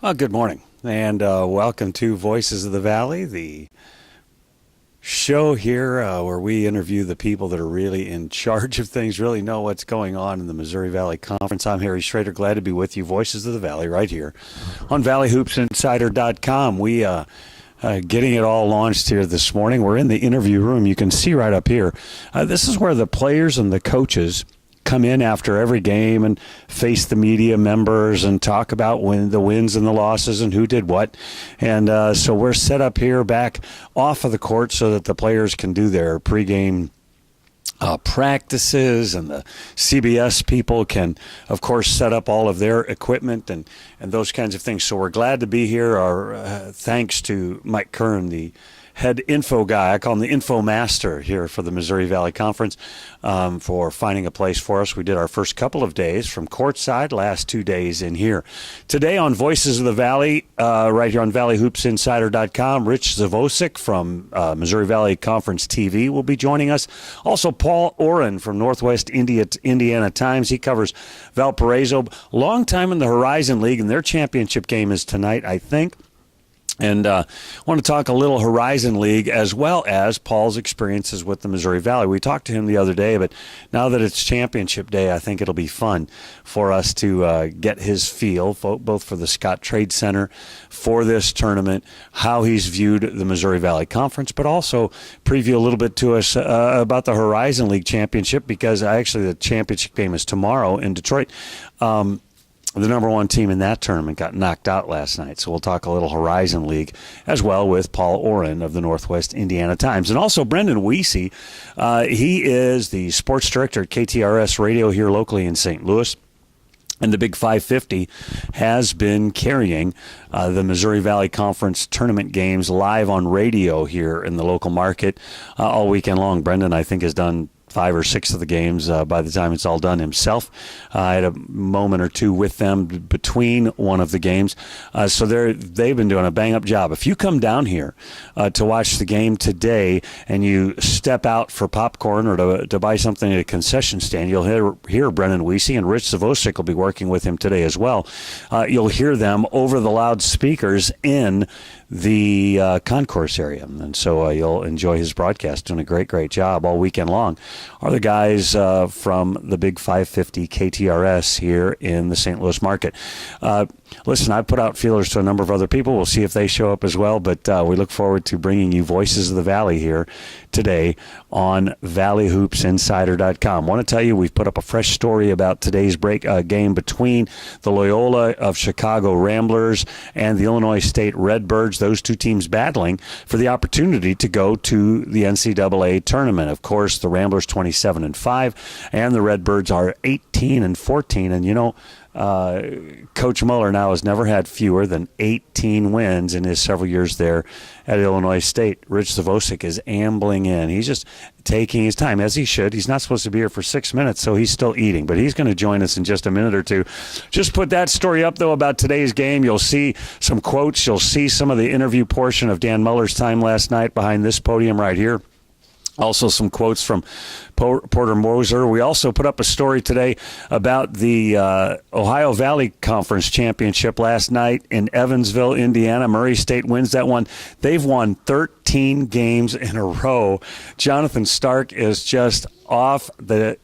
Well, good morning, and welcome to Voices of the Valley, the show here where we interview the people that are really in charge of things, really know what's going on in the Missouri Valley Conference. I'm Harry Schroeder, glad to be with you. Voices of the Valley right here on ValleyHoopsInsider.com. We getting it all launched here this morning. We're in the interview room. You can see right up here. This is where the players and the coaches come in after every game and face the media members and talk about the wins and the losses and who did what. And so we're set up here back off of the court so that the players can do their pregame practices, and the CBS people can, of course, set up all of their equipment and those kinds of things. So we're glad to be here. Our thanks to Mike Kern, the head info guy. I call him the info master here for the Missouri Valley Conference, for finding a place for us. We did our first couple of days from courtside, last 2 days in here. Today on Voices of the Valley, right here on ValleyHoopsInsider.com, Rich Zavosik from Missouri Valley Conference TV will be joining us. Also, Paul Oren from Northwest Indiana Times. He covers Valparaiso. Long time in the Horizon League, and their championship game is tonight, I think. And I want to talk a little Horizon League as well as Paul's experiences with the Missouri Valley. We talked to him the other day, but now that it's championship day, I think it'll be fun for us to get his feel, both for the Scott Trade Center, for this tournament, how he's viewed the Missouri Valley Conference, but also preview a little bit to us about the Horizon League championship, because actually the championship game is tomorrow in Detroit. The number one team in that tournament got knocked out last night. So we'll talk a little Horizon League as well with Paul Oren of the Northwest Indiana Times. And also Brendan Weesey. He is the sports director at KTRS Radio here locally in St. Louis. And the Big 550 has been carrying the Missouri Valley Conference tournament games live on radio here in the local market all weekend long. Brendan, I think, has done 5 or 6 of the games by the time it's all done himself. I had a moment or two with them between one of the games. So they've been doing a bang-up job. If you come down here to watch the game today and you step out for popcorn or to buy something at a concession stand, you'll hear Brendan Weesey, and Rich Zavosik will be working with him today as well. You'll hear them over the loudspeakers in the concourse area. And so you'll enjoy his broadcast, doing a great job all weekend long. Are the guys from the Big 550 KTRS here in the St. Louis market. Listen, I've put out feelers to a number of other people. We'll see if they show up as well, but we look forward to bringing you Voices of the Valley here today on ValleyHoopsInsider.com. I want to tell you, we've put up a fresh story about today's game between the Loyola of Chicago Ramblers and the Illinois State Redbirds, those two teams battling for the opportunity to go to the NCAA tournament. Of course, the Ramblers 27-5, and the Redbirds are 18-14, and you know, Coach Muller now has never had fewer than 18 wins in his several years there at Illinois State. Rich Zavosik is ambling in. He's just taking his time, as he should. He's not supposed to be here for 6 minutes, so he's still eating. But he's going to join us in just a minute or two. Just put that story up, though, about today's game. You'll see some quotes. You'll see some of the interview portion of Dan Muller's time last night behind this podium right here. Also some quotes from Porter Moser. We also put up a story today about the Ohio Valley Conference Championship last night in Evansville, Indiana. Murray State wins that one. They've won 13 games in a row. Jonathan Stark is just off the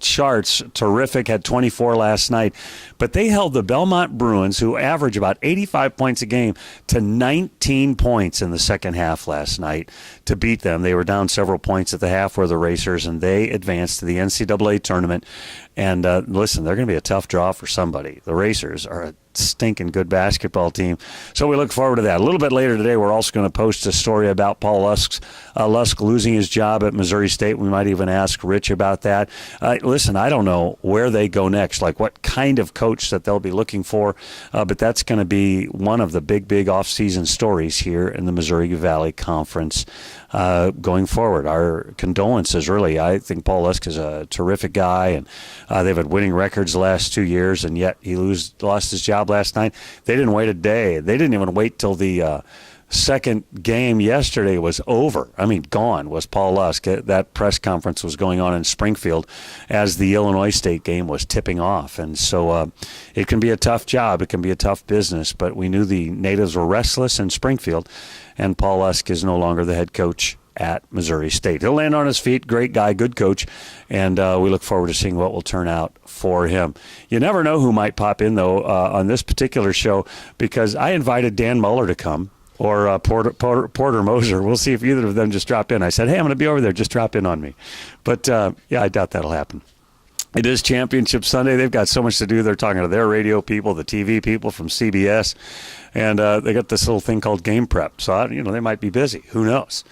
charts. Terrific. Had 24 last night. But they held the Belmont Bruins, who average about 85 points a game, to 19 points in the second half last night to beat them. They were down several points at the half, were the Racers, and they advanced to the NCAA tournament. And listen, they're going to be a tough draw for somebody. The Racers are a stinking good basketball team. So we look forward to that. A little bit later today, we're also going to post a story about Paul Lusk losing his job at Missouri State. We might even ask Rich about that. Listen, I don't know where they go next, like what kind of coach that they'll be looking for, but that's going to be one of the big off-season stories here in the Missouri Valley Conference going forward. Our condolences, really. I think Paul Lusk is a terrific guy, and they've had winning records the last 2 years, and yet he lost his job last night. They didn't wait a day. They didn't even wait till the second game yesterday was over. I mean, gone was Paul Lusk. That press conference was going on in Springfield as the Illinois State game was tipping off. And so it can be a tough job. It can be a tough business. But we knew the natives were restless in Springfield, and Paul Lusk is no longer the head coach at Missouri State. He'll land on his feet. Great guy, good coach, and we look forward to seeing what will turn out for him. You never know who might pop in, though, on this particular show, because I invited Dan Muller to come, or Porter Moser. We'll see if either of them just drop in. I said, hey, I'm going to be over there. Just drop in on me. But, yeah, I doubt that'll happen. It is Championship Sunday. They've got so much to do. They're talking to their radio people, the TV people from CBS, and they got this little thing called game prep. So, they might be busy. Who knows?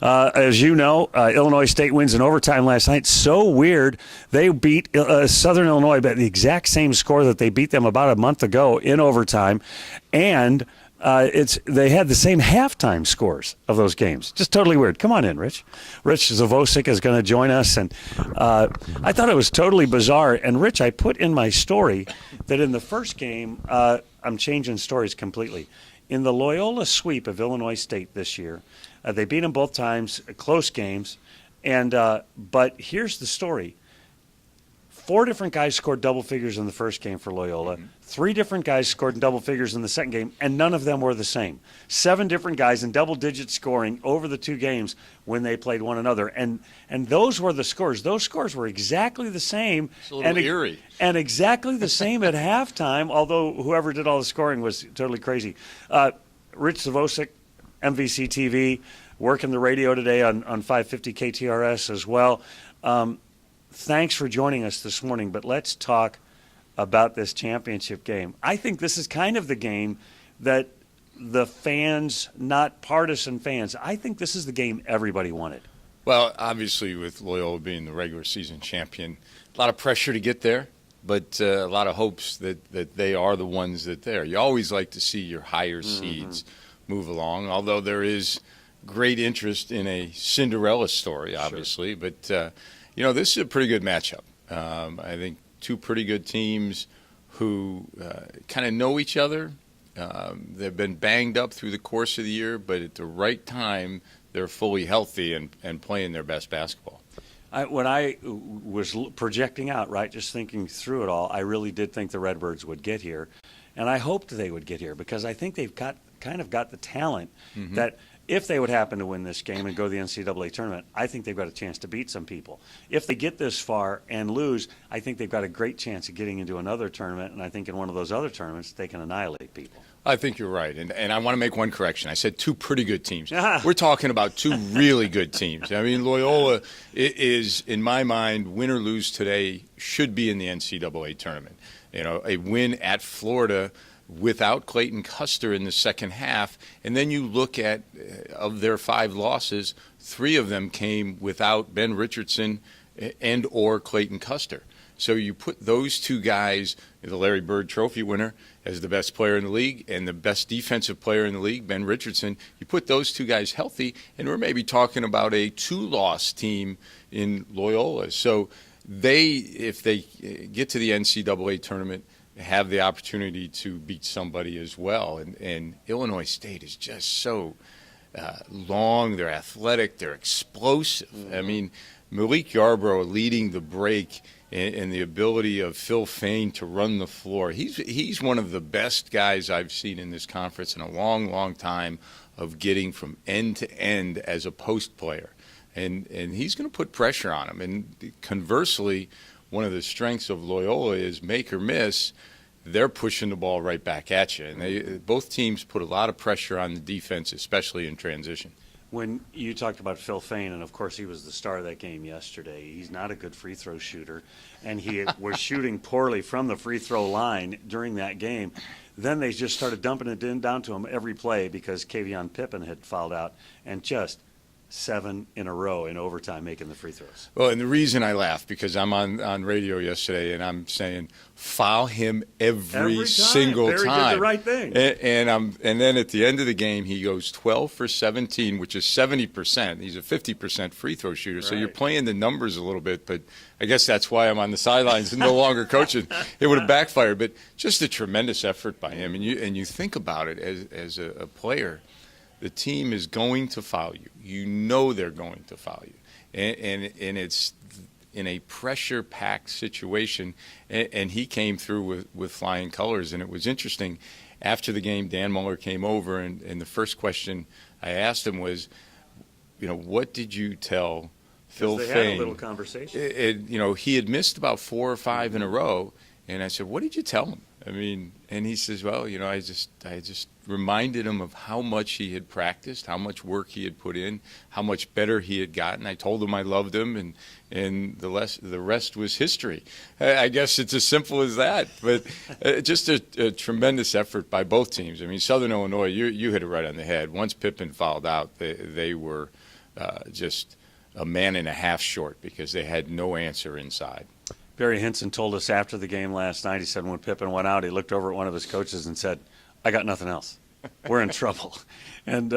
As you know, Illinois State wins in overtime last night. So weird. They beat Southern Illinois by the exact same score that they beat them about a month ago in overtime, and they had the same halftime scores of those games. Just totally weird. Come on in, Rich. Rich Zavosik is going to join us, and I thought it was totally bizarre. And Rich, I put in my story that in the first game, I'm changing stories completely. In the Loyola sweep of Illinois State this year, they beat them both times, close games, and but here's the story. 4 different guys scored double figures in the first game for Loyola. Mm-hmm. 3 different guys scored in double figures in the second game, and none of them were the same. 7 different guys in double-digit scoring over the 2 games when they played one another. And those were the scores. Those scores were exactly the same. It's a little eerie. And exactly the same at halftime, although whoever did all the scoring was totally crazy. Rich Zavosik, MVC TV, working the radio today on 550 KTRS as well. Thanks for joining us this morning, but let's talk about this championship game. I think this is kind of the game that the fans, not partisan fans, I think this is the game everybody wanted. Well, obviously with Loyola being the regular season champion, a lot of pressure to get there, but a lot of hopes that they are the ones that they're. You always like to see your higher seeds move along, although there is great interest in a Cinderella story, obviously, sure. But this is a pretty good matchup. I think 2 pretty good teams who kind of know each other. They've been banged up through the course of the year, but at the right time, they're fully healthy and playing their best basketball. When I was projecting out, right, just thinking through it all, I really did think the Redbirds would get here. And I hoped they would get here because I think they've got the talent that if they would happen to win this game and go to the NCAA tournament, I think they've got a chance to beat some people. If they get this far and lose, I think they've got a great chance of getting into another tournament, and I think in one of those other tournaments they can annihilate people. I think you're right, and I want to make one correction. I said 2 pretty good teams. We're talking about 2 really good teams. I mean, Loyola is, in my mind, win or lose today, should be in the NCAA tournament. A win at Florida without Clayton Custer in the second half, and then you look at, of their 5 losses, 3 of them came without Ben Richardson and or Clayton Custer. So you put those 2 guys, the Larry Bird Trophy winner, as the best player in the league and the best defensive player in the league, Ben Richardson, you put those 2 guys healthy, and we're maybe talking about a 2-loss team in Loyola. So if they get to the NCAA tournament, have the opportunity to beat somebody as well. And Illinois State is just so long. They're athletic. They're explosive. Mm-hmm. I mean, Malik Yarbrough leading the break and the ability of Phil Fain to run the floor. He's one of the best guys I've seen in this conference in a long, long time of getting from end to end as a post player. And he's going to put pressure on him. And conversely, one of the strengths of Loyola is make or miss, they're pushing the ball right back at you. And both teams put a lot of pressure on the defense, especially in transition. When you talked about Phil Fain, and of course he was the star of that game yesterday, he's not a good free throw shooter, and he was shooting poorly from the free throw line during that game. Then they just started dumping it down to him every play because Kavion Pippen had fouled out, and just 7 in a row in overtime making the free throws. Well, and the reason I laugh, because I'm on radio yesterday and I'm saying foul him every single Barry time. did the right thing. And then at the end of the game he goes 12 for 17, which is 70%. He's a 50% free throw shooter. Right. So you're playing the numbers a little bit, but I guess that's why I'm on the sidelines and no longer coaching. It would have backfired, but just a tremendous effort by him. And you think about it as a player. the team is going to foul you. You know they're going to foul you. And it's in a pressure-packed situation, and he came through with flying colors. And it was interesting. After the game, Dan Muller came over, and the first question I asked him was, what did you tell Phil Fain? They had a little conversation. He had missed about 4 or 5 in a row, and I said, what did you tell him? And he says, well, I just reminded him of how much he had practiced, how much work he had put in, how much better he had gotten. I told him I loved him, and the rest was history. I guess it's as simple as that. But just a tremendous effort by both teams. Southern Illinois, you hit it right on the head. Once Pippen fouled out, they were just a man and a half short because they had no answer inside. Barry Hinson told us after the game last night, he said when Pippen went out, he looked over at one of his coaches and said, I got nothing else. We're in trouble. And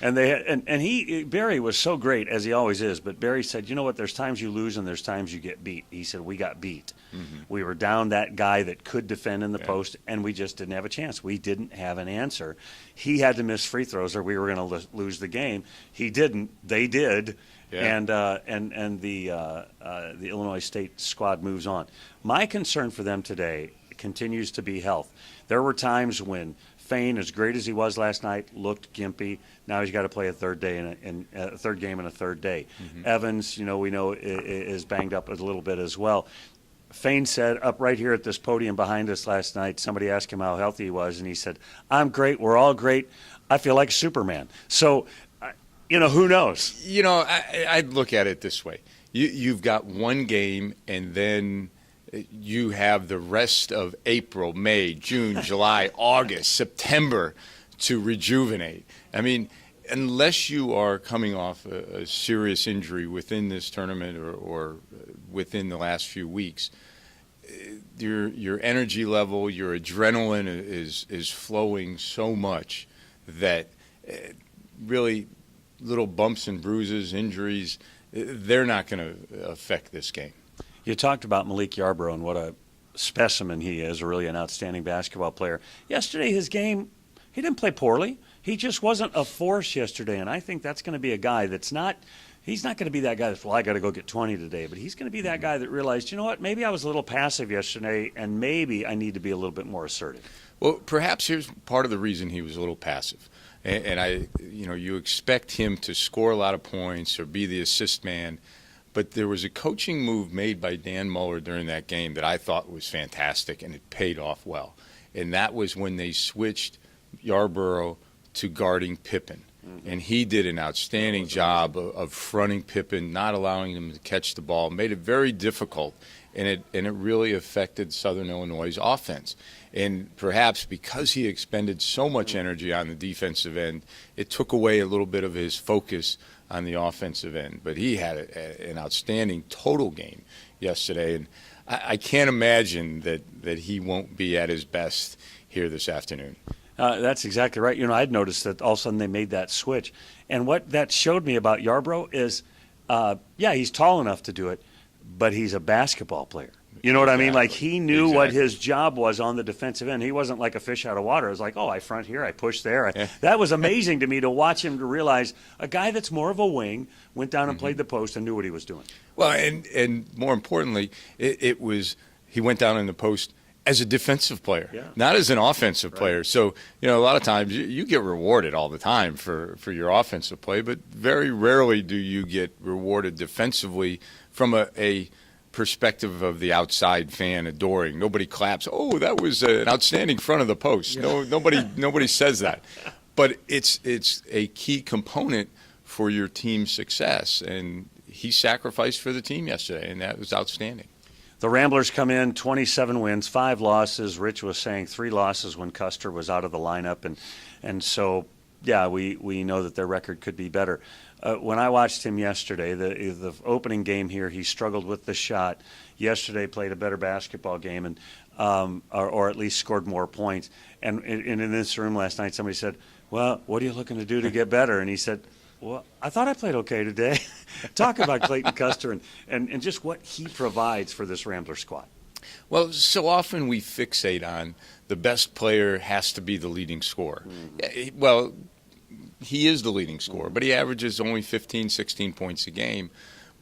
Barry was so great, as he always is, but Barry said, you know what, there's times you lose and there's times you get beat. He said, we got beat. Mm-hmm. We were down that guy that could defend in the post, and we just didn't have a chance. We didn't have an answer. He had to miss free throws or we were going to lose the game. He didn't. They did. Yeah. And the Illinois State squad moves on. My concern for them today continues to be health. There were times when Fain, as great as he was last night, looked gimpy. Now he's got to play a third game and a third day. Mm-hmm. Evans, we know is banged up a little bit as well. Fain said up right here at this podium behind us last night, somebody asked him how healthy he was, and he said, I'm great. We're all great. I feel like Superman. So, who knows? I'd look at it this way. You've got one game, and then you have the rest of April, May, June, July, August, September to rejuvenate. Unless you are coming off a serious injury within this tournament or within the last few weeks, your energy level, your adrenaline is flowing so much that really little bumps and bruises, injuries, they're not going to affect this game. You talked about Malik Yarbrough and what a specimen he is, really an outstanding basketball player. Yesterday, his game, he didn't play poorly. He just wasn't a force yesterday, and I think that's going to be a guy that's not – he's not going to be that guy that's, I got to go get 20 today, but he's going to be that guy that realized, you know what, maybe I was a little passive yesterday, and maybe I need to be a little bit more assertive. Well, perhaps here's part of the reason he was a little passive. And you expect him to score a lot of points or be the assist man, but there was a coaching move made by Dan Muller during that game that I thought was fantastic, and it paid off well. And that was when they switched Yarbrough to guarding Pippen. Mm-hmm. And he did an outstanding job of fronting Pippen, not allowing him to catch the ball, made it very difficult, and it really affected Southern Illinois' offense. And perhaps because he expended so much energy on the defensive end, it took away a little bit of his focus on the offensive end. But he had an outstanding total game yesterday, and I can't imagine that he won't be at his best here this afternoon. That's exactly right. I'd noticed that all of a sudden they made that switch. And what that showed me about Yarbrough is, he's tall enough to do it, but he's a basketball player. You know what I mean? Like, he knew what his job was on the defensive end. He wasn't like a fish out of water. It was like, I front here, I push there. That was amazing to me to watch him, to realize a guy that's more of a wing went down and played the post and knew what he was doing. Well, and more importantly, it was he went down in the post as a defensive player, not as an offensive player. So, a lot of times you get rewarded all the time for your offensive play, but very rarely do you get rewarded defensively from a perspective of the outside fan adoring. Nobody claps, that was an outstanding front of the post. Nobody says that. But it's a key component for your team's success, and he sacrificed for the team yesterday, and that was outstanding. The Ramblers come in 27 wins, 5 losses. Rich was saying 3 losses when Custer was out of the lineup, and so we know that their record could be better. When I watched him yesterday, the opening game here, he struggled with the shot. Yesterday, played a better basketball game, and or at least scored more points. And in this room last night, somebody said, "Well, what are you looking to do to get better?" And he said, "Well, I thought I played okay today." Talk about Clayton Custer and just what he provides for this Rambler squad. Well, so often we fixate on the best player has to be the leading scorer. Mm-hmm. Well, he is the leading scorer, but he averages only 15, 16 points a game.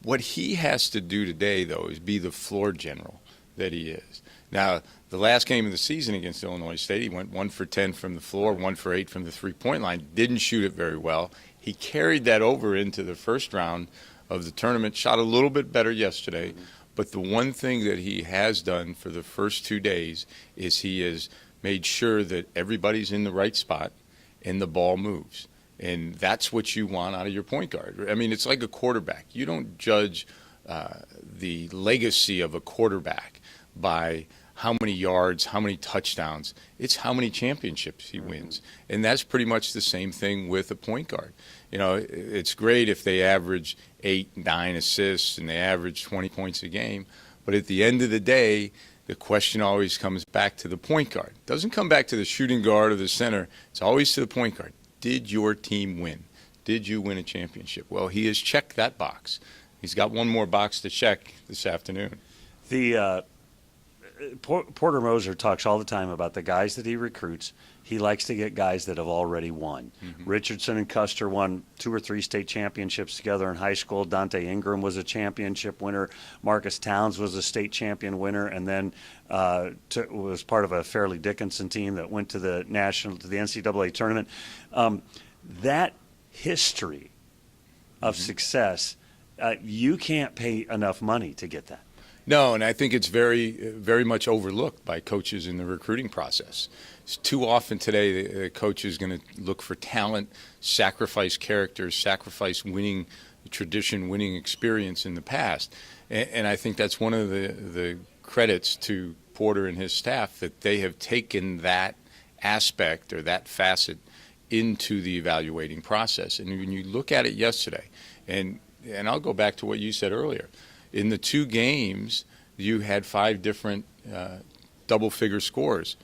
What he has to do today, though, is be the floor general that he is. Now, the last game of the season against Illinois State, he went 1 for 10 from the floor, 1 for 8 from the three-point line. Didn't shoot it very well. He carried that over into the first round of the tournament, shot a little bit better yesterday. But the one thing that he has done for the first 2 days is he has made sure that everybody's in the right spot and the ball moves. And that's what you want out of your point guard. I mean, it's like a quarterback. You don't judge the legacy of a quarterback by how many yards, how many touchdowns. It's how many championships he wins. And that's pretty much the same thing with a point guard. You know, it's great if they average 8, 9 assists and they average 20 points a game. But at the end of the day, the question always comes back to the point guard. It doesn't come back to the shooting guard or the center. It's always to the point guard. Did your team win? Did you win a championship? Well, he has checked that box. He's got one more box to check this afternoon. The Porter Moser talks all the time about the guys that he recruits. He likes to get guys that have already won. Richardson and Custer won 2 or 3 state championships together in high school. Dante Ingram was a championship winner. Marcus Towns was a state champion winner, and then was part of a Fairleigh Dickinson team that went to the NCAA tournament. That history of success, you can't pay enough money to get that. No, and I think it's very, very much overlooked by coaches in the recruiting process. It's too often today the coach is going to look for talent, sacrifice characters, sacrifice winning tradition, winning experience in the past. And I think that's one of the credits to Porter and his staff, that they have taken that aspect or that facet into the evaluating process. And when you look at it yesterday, and I'll go back to what you said earlier, in the 2 games, you had 5 different double-figure scores.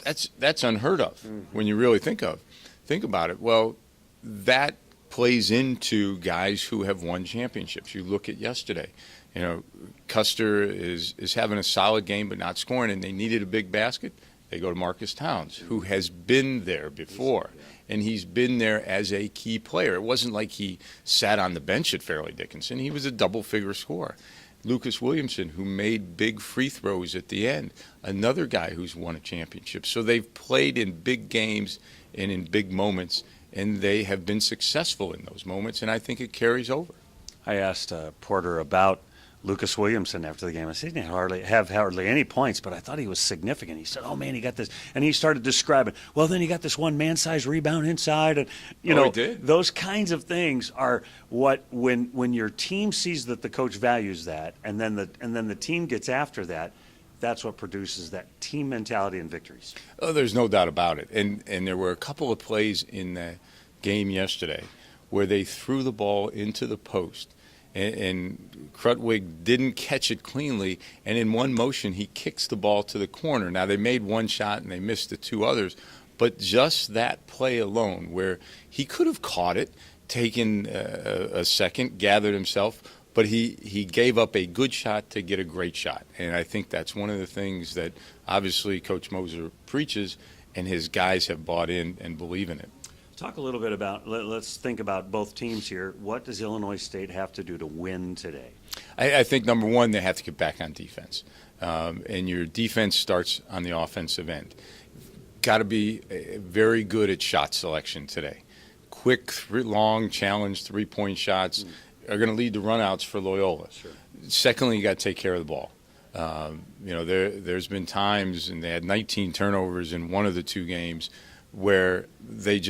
That's unheard of when you really think about it. Well, that plays into guys who have won championships. You look at yesterday. You know, Custer is having a solid game but not scoring, and they needed a big basket. They go to Marcus Towns, who has been there before. And he's been there as a key player. It wasn't like he sat on the bench at Fairleigh Dickinson. He was a double-figure scorer. Lucas Williamson, who made big free throws at the end, another guy who's won a championship. So they've played in big games and in big moments, and they have been successful in those moments, and I think it carries over. I asked Porter about Lucas Williamson after the game. I said he didn't have hardly any points, but I thought he was significant. He said, "Oh man, he got this," and he started describing. Well, then he got this one man-sized rebound inside, and he did. Those kinds of things are what when your team sees that the coach values that, and then the team gets after that. That's what produces that team mentality and victories. Oh, there's no doubt about it. And there were a couple of plays in the game yesterday where they threw the ball into the post. And Krutwig didn't catch it cleanly, and in one motion he kicks the ball to the corner. Now, they made one shot and they missed the 2 others, but just that play alone, where he could have caught it, taken a second, gathered himself, but he gave up a good shot to get a great shot. And I think that's one of the things that obviously Coach Moser preaches, and his guys have bought in and believe in it. Talk a little bit about, let's think about both teams here. What does Illinois State have to do to win today? I think, number one, they have to get back on defense. And your defense starts on the offensive end. Got to be very good at shot selection today. Quick, long challenge, 3-point shots are going to lead to runouts for Loyola. Sure. Secondly, you got to take care of the ball. There's been times, and they had 19 turnovers in one of the 2 games, where they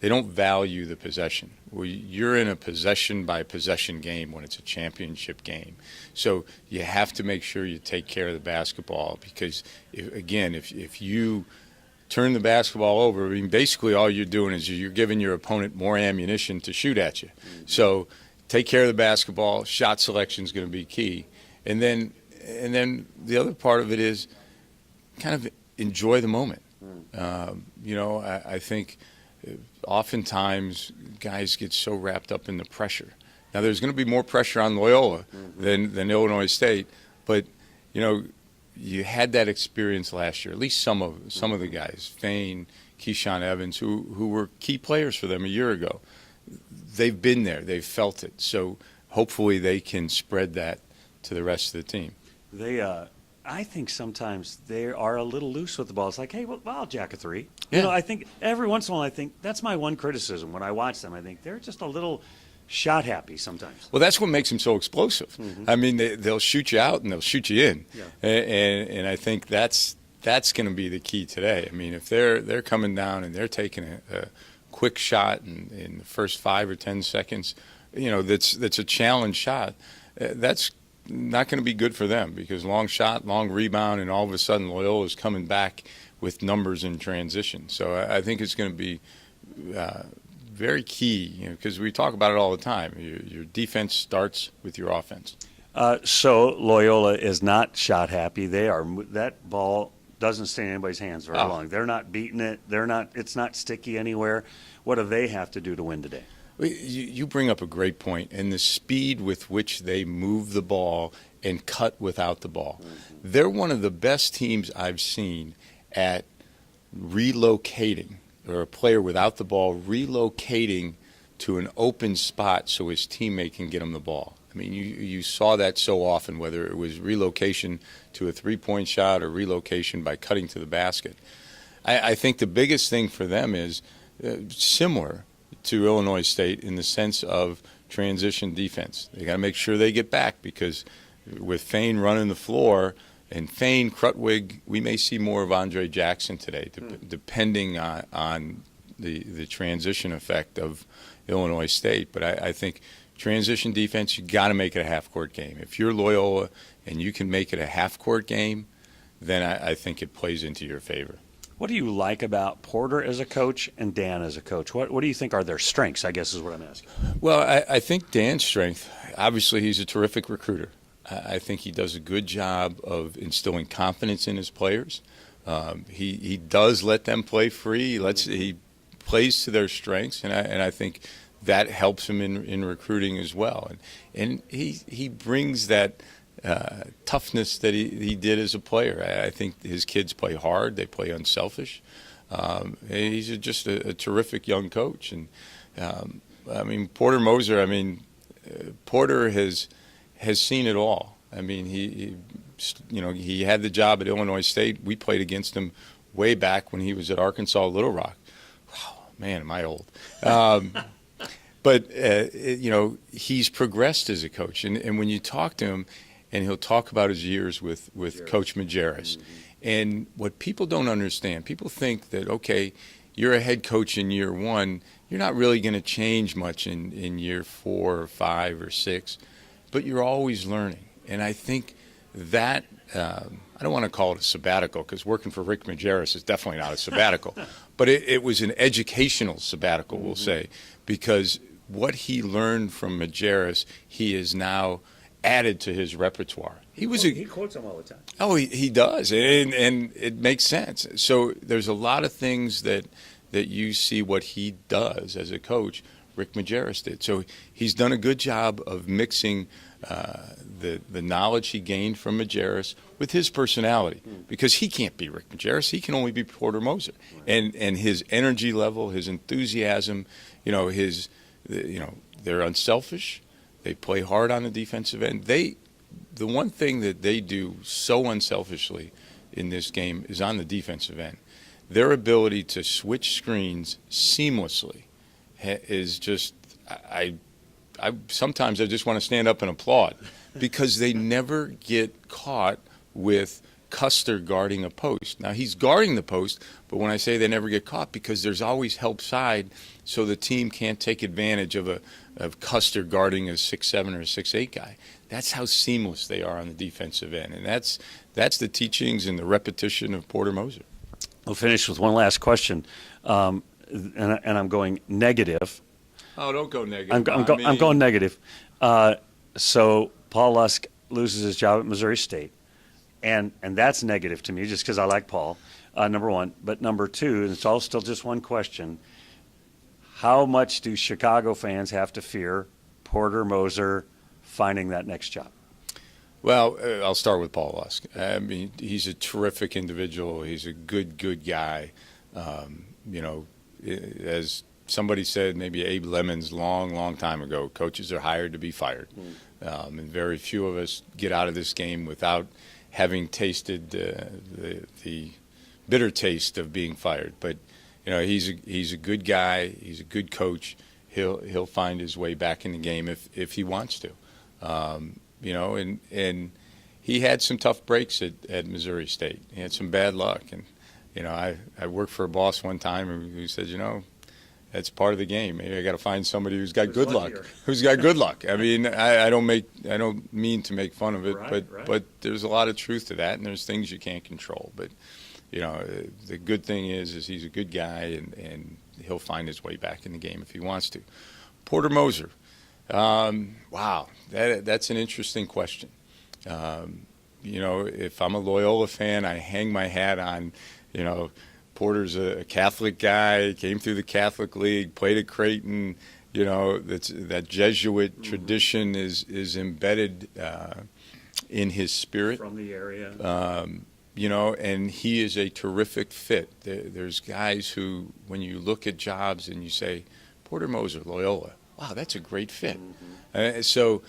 don't value the possession. Well, you're in a possession-by-possession game when it's a championship game. So you have to make sure you take care of the basketball, because, if you turn the basketball over, I mean, basically all you're doing is you're giving your opponent more ammunition to shoot at you. So take care of the basketball. Shot selection is going to be key. And then the other part of it is kind of enjoy the moment. I think oftentimes guys get so wrapped up in the pressure. Now, there's going to be more pressure on Loyola than Illinois State, but you had that experience last year. At least some of the guys, Fain, Keyshawn Evans, who were key players for them a year ago. They've been there. They've felt it. So hopefully they can spread that to the rest of the team. I think sometimes they are a little loose with the ball. It's like, hey, well, I'll jack a three. Yeah. You know, I think every once in a while, I think that's my one criticism when I watch them. I think they're just a little shot happy sometimes. Well, that's what makes them so explosive. Mm-hmm. I mean, they'll shoot you out and they'll shoot you in. Yeah. And I think that's going to be the key today. I mean, if they're coming down and they're taking a quick shot in the first 5 or 10 seconds, you know, that's a challenge shot. That's not going to be good for them, because long shot, long rebound, and all of a sudden Loyola is coming back with numbers in transition. So I think it's going to be very key, you know, because we talk about it all the time. Your defense starts with your offense. So Loyola is not shot happy. That ball doesn't stay in anybody's hands very long. They're not beating it. It's not sticky anywhere. What do they have to do to win today? You bring up a great point, and the speed with which they move the ball and cut without the ball. Mm-hmm. They're one of the best teams I've seen at relocating, or a player without the ball relocating to an open spot so his teammate can get him the ball. I mean, you saw that so often, whether it was relocation to a three-point shot or relocation by cutting to the basket. I think the biggest thing for them is similar to Illinois State in the sense of transition defense. They got to make sure they get back, because with Fain running the floor, and Fain, Krutwig, we may see more of Andre Jackson today, depending on the transition effect of Illinois State. But I think transition defense, you got to make it a half-court game. If you're Loyola and you can make it a half-court game, then I think it plays into your favor. What do you like about Porter as a coach and Dan as a coach? What do you think are their strengths, I guess is what I'm asking. Well, I think Dan's strength, obviously he's a terrific recruiter. I think he does a good job of instilling confidence in his players. He does let them play free. He plays to their strengths, and I think that helps him in recruiting as well. And he brings that toughness that he did as a player. I think his kids play hard. They play unselfish. He's just a terrific young coach. And I mean, Porter Moser. I mean, Porter has seen it all. I mean, he had the job at Illinois State. We played against him way back when he was at Arkansas Little Rock. Wow, man, am I old. But he's progressed as a coach. And when you talk to him, and he'll talk about his years with Coach Majerus. Mm-hmm. And what people don't understand, people think that, okay, you're a head coach in year one, you're not really going to change much in year 4 or 5 or 6, but you're always learning. And I think that, I don't want to call it a sabbatical, because working for Rick Majerus is definitely not a sabbatical, but it was an educational sabbatical, we'll say, because what he learned from Majerus, he is now added to his repertoire. He quotes him all the time. Oh, he does, and it makes sense. So there's a lot of things that you see what he does as a coach, Rick Majerus did. So he's done a good job of mixing the knowledge he gained from Majerus with his personality, because he can't be Rick Majerus. He can only be Porter Moser. Right. And his energy level, his enthusiasm, they're unselfish. They play hard on the defensive end. The one thing that they do so unselfishly in this game is on the defensive end. Their ability to switch screens seamlessly is just, sometimes I just want to stand up and applaud, because they never get caught with Custer guarding a post. Now, he's guarding the post, but when I say they never get caught, because there's always help side, so the team can't take advantage of Custer guarding a 6'7" or a 6'8" guy. That's how seamless they are on the defensive end, and that's the teachings and the repetition of Porter Moser. We'll finish with one last question, and I'm going negative. Oh, don't go negative. I'm going negative. So Paul Lusk loses his job at Missouri State, and that's negative to me, just because I like Paul, number one. But number two, and it's all still just one question, how much do Chicago fans have to fear Porter Moser finding that next job? Well, I'll start with Paul Lusk. I mean, he's a terrific individual. He's a good guy. as somebody said, maybe Abe Lemons long time ago, coaches are hired to be fired. And very few of us get out of this game without having tasted the bitter taste of being fired. But he's a good guy. He's a good coach. He'll find his way back in the game if he wants to. And he had some tough breaks at Missouri State. He had some bad luck. And I worked for a boss one time who said, that's part of the game. Maybe I got to find somebody who's got good luck. Who's got good luck. I mean, I don't mean to make fun of it, but there's a lot of truth to that, and there's things you can't control. But the good thing is he's a good guy, and he'll find his way back in the game if he wants to. Porter Moser, wow, that's an interesting question. If I'm a Loyola fan, I hang my hat on, Porter's a Catholic guy, came through the Catholic League, played at Creighton. That Jesuit tradition is embedded in his spirit. From the area. And he is a terrific fit. There's guys who, when you look at jobs and you say, Porter Moser, Loyola, wow, that's a great fit. So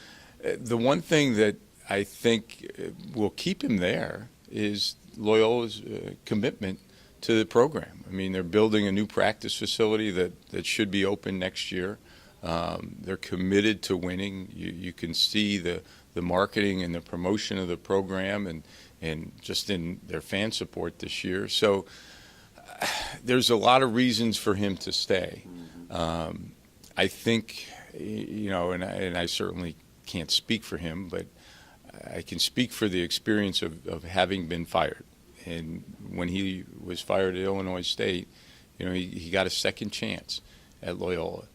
the one thing that I think will keep him there is Loyola's commitment to the program. I mean, they're building a new practice facility that should be open next year. They're committed to winning. You can see the marketing and the promotion of the program and just in their fan support this year. So there's a lot of reasons for him to stay. I think, and I certainly can't speak for him, but I can speak for the experience of having been fired. And when he was fired at Illinois State, he got a second chance at Loyola.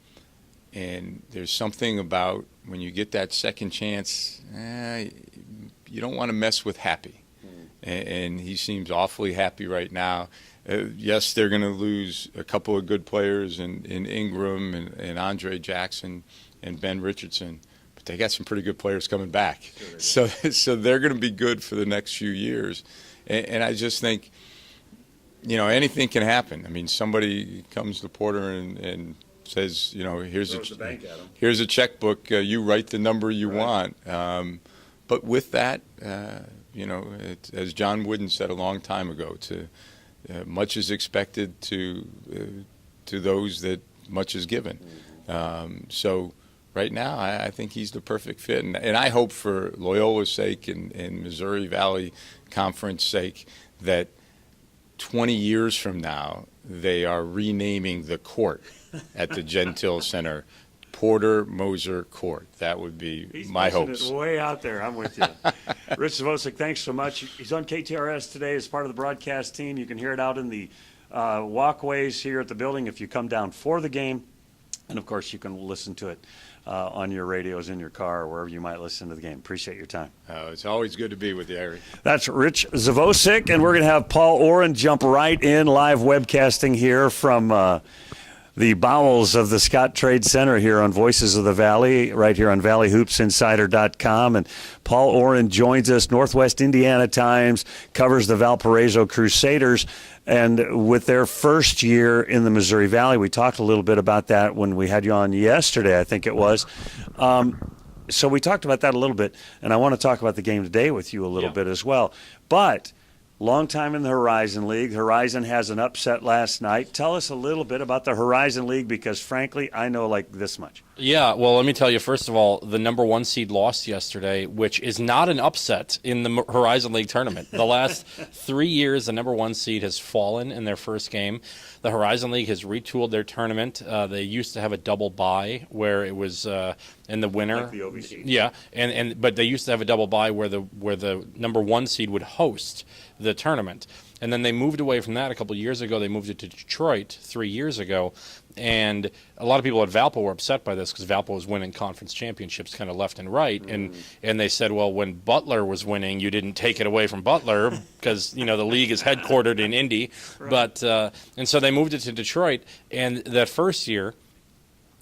And there's something about when you get that second chance, you don't want to mess with happy. And he seems awfully happy right now. Yes, they're going to lose a couple of good players in Ingram and Andre Jackson and Ben Richardson, but they got some pretty good players coming back. So they're going to be good for the next few years. And I just think, anything can happen. I mean, somebody comes to Porter and says, here's a checkbook. You write the number you want. But with that, as John Wooden said a long time ago, much is expected to those that much is given. So right now, I think he's the perfect fit. And I hope for Loyola's sake and Missouri Valley Conference sake that 20 years from now, they are renaming the court at the Gentile Center Porter Moser Court. That would be my hopes. He's way out there. I'm with you. Rich Zvosik, thanks so much. He's on KTRS today as part of the broadcast team. You can hear it out in the walkways here at the building if you come down for the game. And, of course, you can listen to it on your radios in your car or wherever you might listen to the game. Appreciate your time. It's always good to be with you, Harry. That's Rich Zvosik, and we're going to have Paul Oren jump right in, live webcasting here from the bowels of the Scott Trade Center here on Voices of the Valley, right here on ValleyHoopsInsider.com. And Paul Oren joins us, Northwest Indiana Times, covers the Valparaiso Crusaders. And with their first year in the Missouri Valley, we talked a little bit about that when we had you on yesterday, I think it was. So we talked about that a little bit, and I want to talk about the game today with you a little bit as well. But long time in the Horizon League. Horizon has an upset last night. Tell us a little bit about the Horizon League because, frankly, I know like this much. Yeah, well, let me tell you, first of all, the number one seed lost yesterday, which is not an upset in the Horizon League tournament. The last 3 years, the number one seed has fallen in their first game. The Horizon League has retooled their tournament. They used to have a double bye where it was in the winner. Like the OVC. Yeah, but they used to have a double bye where the number one seed would host the tournament. And then they moved away from that a couple of years ago. They moved it to Detroit 3 years ago. And a lot of people at Valpo were upset by this because Valpo was winning conference championships kind of left and right. And they said, well, when Butler was winning, you didn't take it away from Butler because, the league is headquartered in Indy. Right. But and so they moved it to Detroit. And that first year,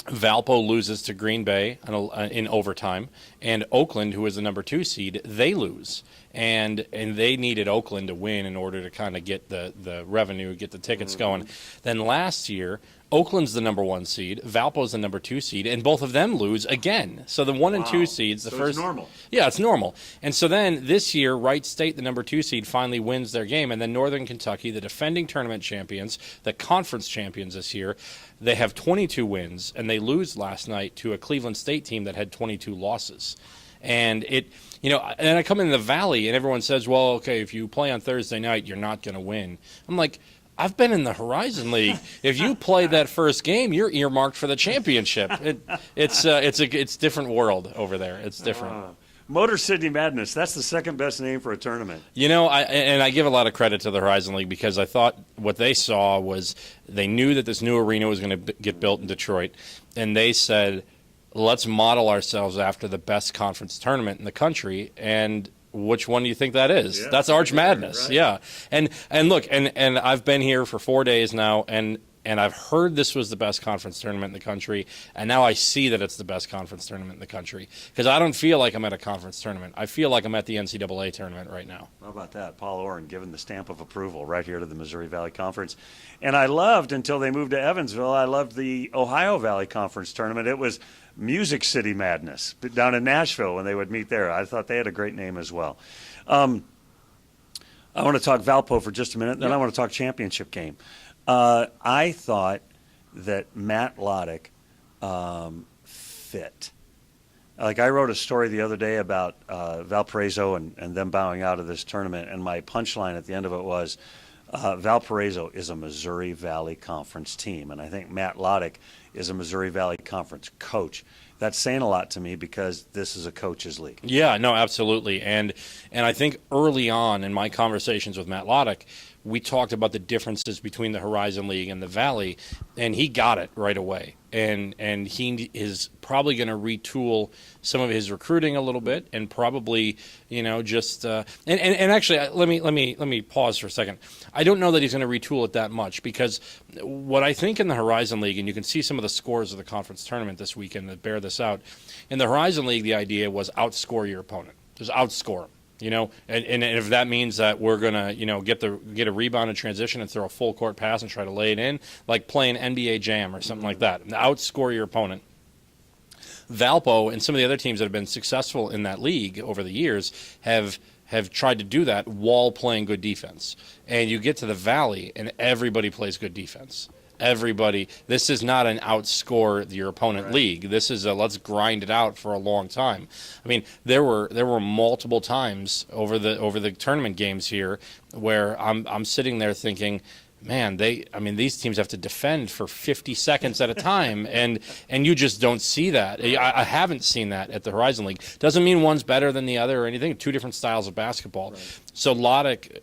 Valpo loses to Green Bay in overtime, and Oakland, who is the number 2 seed, they lose. And they needed Oakland to win in order to kind of get the revenue, get the tickets going. Then last year, Oakland's the number 1 seed, Valpo's the number 2 seed, and both of them lose again. So the 1 and 2 seeds, the so first, it's normal. Yeah, it's normal. And so then this year, Wright State, the number 2 seed, finally wins their game, and then Northern Kentucky, the defending tournament champions, the conference champions this year, they have 22 wins, and they lose last night to a Cleveland State team that had 22 losses. And and I come in the Valley, and everyone says, well, okay, if you play on Thursday night, you're not going to win. I'm like, I've been in the Horizon League. If you play that first game, you're earmarked for the championship. It's different world over there. It's different. Motor City Madness. That's the second best name for a tournament. I give a lot of credit to the Horizon League because I thought what they saw was they knew that this new arena was going to get built in Detroit, and they said, let's model ourselves after the best conference tournament in the country, and which one do you think that is? Yeah, that's Arch Madness. right. Yeah. And look, and I've been here for 4 days now, and I've heard this was the best conference tournament in the country, and now I see that it's the best conference tournament in the country because I don't feel like I'm at a conference tournament. I feel like I'm at the NCAA tournament right now. How about that? Paul Oren giving the stamp of approval right here to the Missouri Valley Conference. And I loved, until they moved to Evansville, I loved the Ohio Valley Conference tournament. It was Music City Madness down in Nashville when they would meet there. I thought they had a great name as well. I want to talk Valpo for just a minute, then I want to talk championship game. I thought that Matt Loddick fit. Like, I wrote a story the other day about Valparaiso and them bowing out of this tournament, and my punchline at the end of it was, Valparaiso is a Missouri Valley Conference team, and I think Matt Loddick is a Missouri Valley Conference coach. That's saying a lot to me because this is a coach's league. Yeah, no, absolutely. And I think early on in my conversations with Matt Loddick, we talked about the differences between the Horizon League and the Valley, and he got it right away. And he is probably going to retool some of his recruiting a little bit, and probably just and actually let me pause for a second. I don't know that he's going to retool it that much, because what I think in the Horizon League, and you can see some of the scores of the conference tournament this weekend that bear this out. In the Horizon League, the idea was outscore your opponent, just outscore him. And if that means that we're gonna, get a rebound in transition and throw a full court pass and try to lay it in, like playing NBA Jam or something like that, outscore your opponent. Valpo and some of the other teams that have been successful in that league over the years have tried to do that while playing good defense. And you get to the Valley and everybody plays good defense. Everybody. This is not an outscore your opponent league. This is a let's grind it out for a long time. I mean, there were multiple times over the tournament games here where I'm sitting there thinking, man, these teams have to defend for 50 seconds at a time, and you just don't see that. I haven't seen that at the Horizon League. Doesn't mean one's better than the other or anything. Two different styles of basketball. Right. So Loddick,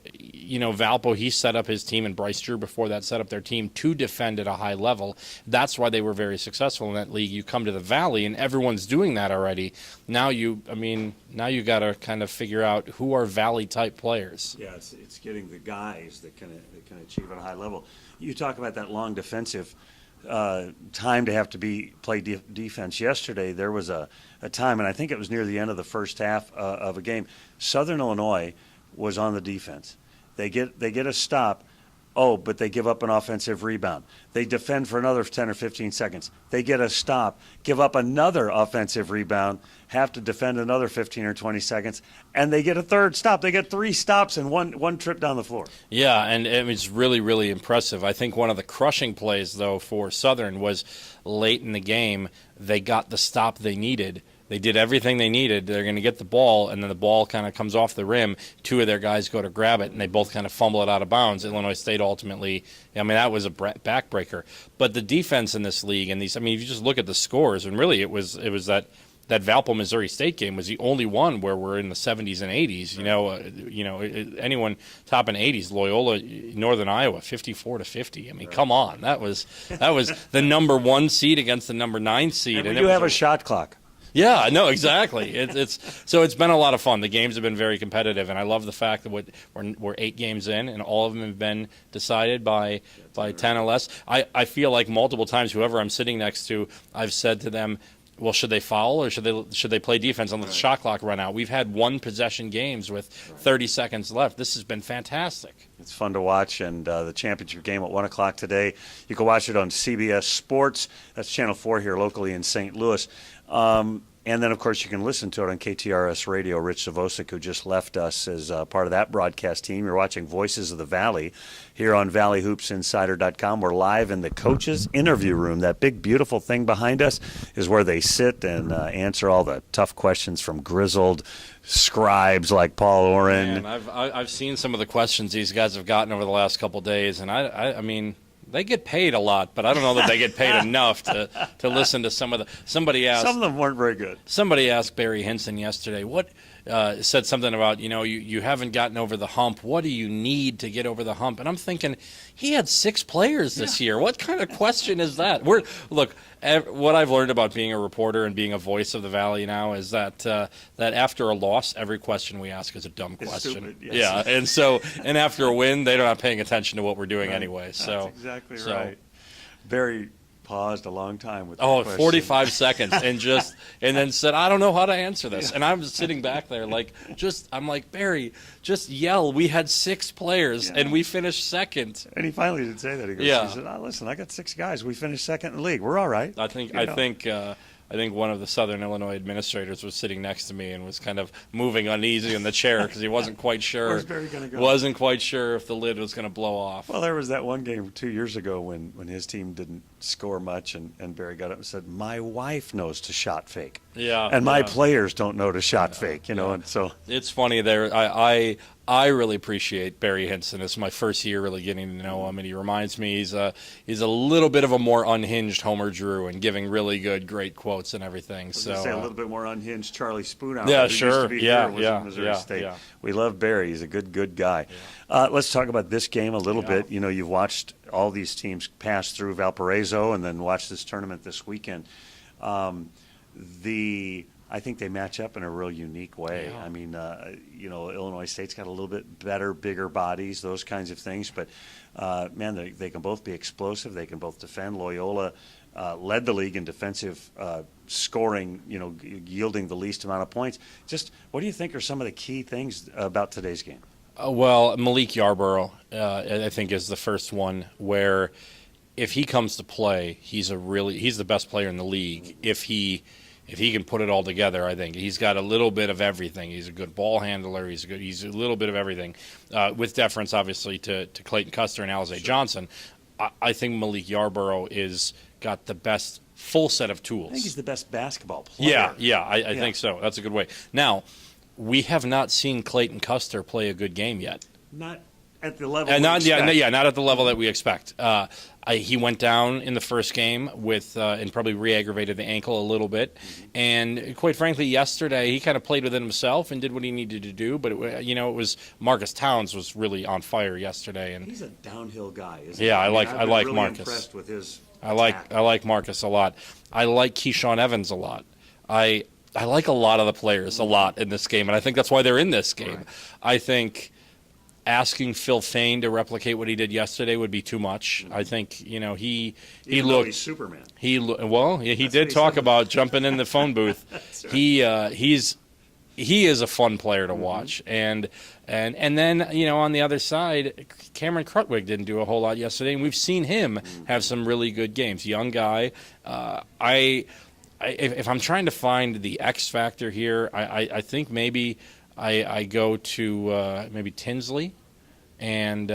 Valpo, he set up his team, and Bryce Drew before that set up their team to defend at a high level. That's why they were very successful in that league. You come to the Valley, and everyone's doing that already. Now you got to kind of figure out who are Valley-type players. Yeah, it's getting the guys that can achieve at a high level. You talk about that long defensive time to have to play defense. Yesterday there was a time, and I think it was near the end of the first half of a game. Southern Illinois was on the defense. They get a stop. But they give up an offensive rebound. They defend for another 10 or 15 seconds. They get a stop, give up another offensive rebound, have to defend another 15 or 20 seconds, and they get a third stop. They get 3 stops and one trip down the floor. Yeah, and it was really, really impressive. I think one of the crushing plays, though, for Southern was late in the game. They got the stop they needed. They did everything they needed. They're going to get the ball, and then the ball kind of comes off the rim. 2 of their guys go to grab it, and they both kind of fumble it out of bounds. Illinois State ultimately, that was a backbreaker. But the defense in this league, and if you just look at the scores, and really it was that Valpo Missouri State game was the only one where we're in the 70s and 80s. Anyone topping 80s, Loyola, Northern Iowa, 54-50. Come on, that was the number 1 seed against the number 9 seed, and we do have a shot clock. Yeah, no, exactly. So it's been a lot of fun. The games have been very competitive, and I love the fact that we're 8 games in, and all of them have been decided by 10 or less. I feel like multiple times, whoever I'm sitting next to, I've said to them, well, should they foul or should they play defense and let the shot clock run out? We've had one possession games with 30 seconds left. This has been fantastic. It's fun to watch, and the championship game at 1 o'clock today. You can watch it on CBS Sports. That's Channel 4 here locally in St. Louis. And then, of course, you can listen to it on KTRS Radio. Rich Savosic, who just left us, as part of that broadcast team. You're watching Voices of the Valley here on ValleyHoopsInsider.com. We're live in the coaches' interview room. That big, beautiful thing behind us is where they sit and answer all the tough questions from grizzled scribes like Paul Oren. Man, I've seen some of the questions these guys have gotten over the last couple of days, and I mean, they get paid a lot, but I don't know that they get paid enough to listen to some of the. Somebody asked. Some of them weren't very good. Somebody asked Barry Hinson yesterday, said something about, you haven't gotten over the hump. What do you need to get over the hump? And I'm thinking, he had 6 players this year. What kind of question is that? Look, what I've learned about being a reporter and being a voice of the Valley now is that after a loss, every question we ask is a dumb question. Stupid, yes. Yeah, and after a win, they're not paying attention to what we're doing anyway. So that's exactly right. Barry paused a long time with 45 seconds and then said, I don't know how to answer this. And I'm sitting back there I'm like, Barry, just yell. We had 6 players and we finished second. And he finally did say that. He said, listen, I got 6 guys. We finished second in the league. We're all right. I think one of the Southern Illinois administrators was sitting next to me and was kind of moving uneasy in the chair because he wasn't quite sure. Where's Barry going to go? Wasn't quite sure if the lid was going to blow off. Well, there was that one game 2 years ago when his team didn't score much, and Barry got up and said, "My wife knows to shot fake, and my players don't know to shot fake." And so it's funny there. I really appreciate Barry Hinson. It's my first year really getting to know him, and he reminds me he's a little bit of a more unhinged Homer Drew and giving really great quotes and everything. So say a little bit more unhinged Charlie Spoonhour. Yeah, who sure. Used to be here, was at Missouri State. Yeah. We love Barry. He's a good guy. Yeah. Let's talk about this game a little bit. You've watched all these teams pass through Valparaiso and then watch this tournament this weekend. I think they match up in a real unique way. Yeah. I mean, Illinois State's got a little bit better, bigger bodies, those kinds of things. But, man, they can both be explosive. They can both defend. Loyola led the league in defensive scoring, yielding the least amount of points. Just what do you think are some of the key things about today's game? Well, Malik Yarborough, I think, is the first one where if he comes to play, he's the best player in the league. If he can put it all together, I think he's got a little bit of everything. He's a good ball handler. He's a little bit of everything, with deference obviously to Clayton Custer and Alize Johnson. I think Malik Yarborough is got the best full set of tools. I think he's the best basketball player. Yeah, I think so. That's a good way. Now, we have not seen Clayton Custer play a good game yet. Not at the level. Not at the level that we expect. He went down in the first game and probably re-aggravated the ankle a little bit. Mm-hmm. And quite frankly, yesterday he kind of played within himself and did what he needed to do. But it was Marcus Towns was really on fire yesterday. And he's a downhill guy, isn't he? Yeah, I like really Marcus. Impressed with his I like Marcus a lot. I like Keyshawn Evans a lot. I like a lot of the players a lot in this game, and I think that's why they're in this game. Right. I think asking Phil Fain to replicate what he did yesterday would be too much. I think he looked. He's Superman. He did talk about jumping in the phone booth. Right. He is a fun player to watch, and then on the other side, Cameron Krutwig didn't do a whole lot yesterday, and we've seen him have some really good games. Young guy. If I'm trying to find the X factor here, I think maybe I go to maybe Tinsley and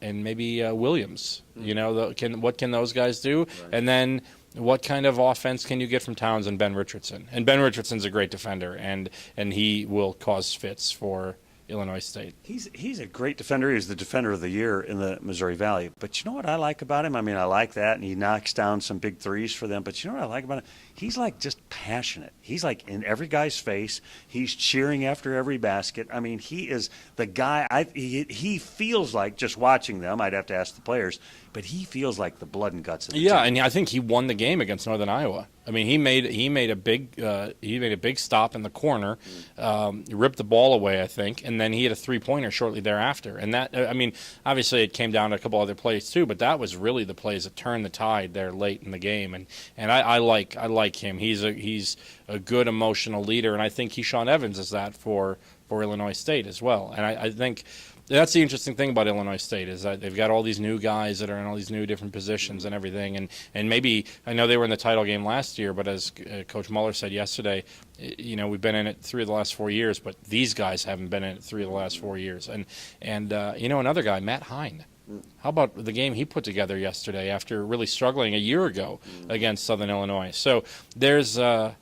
maybe Williams. What can those guys do? Right. And then what kind of offense can you get from Towns and Ben Richardson? And Ben Richardson's a great defender, and he will cause fits for Illinois State. He's a great defender. He's the defender of the year in the Missouri Valley. But you know what I like about him? I mean, I like that, and he knocks down some big threes for them. But you know what I like about him? He's like just passionate. He's like in every guy's face. He's cheering after every basket. I mean, he is the guy. He feels like, just watching them, I'd have to ask the players, but he feels like the blood and guts of the team. Yeah, and I think he won the game against Northern Iowa. I mean, he made a big stop in the corner, ripped the ball away, I think, and then he had a 3-pointer shortly thereafter. And that, I mean, obviously it came down to a couple other plays too, but that was really the plays that turned the tide there late in the game. And I like him. He's a good emotional leader, and I think Keyshawn Evans is that for Illinois State as well. And I think that's the interesting thing about Illinois State is that they've got all these new guys that are in all these new different positions and everything. And maybe, I know they were in the title game last year, but as Coach Muller said yesterday, we've been in it 3 of the last 4 years, but these guys haven't been in it 3 of the last 4 years. And another guy, Matt Hine. How about the game he put together yesterday after really struggling a year ago against Southern Illinois? So there's a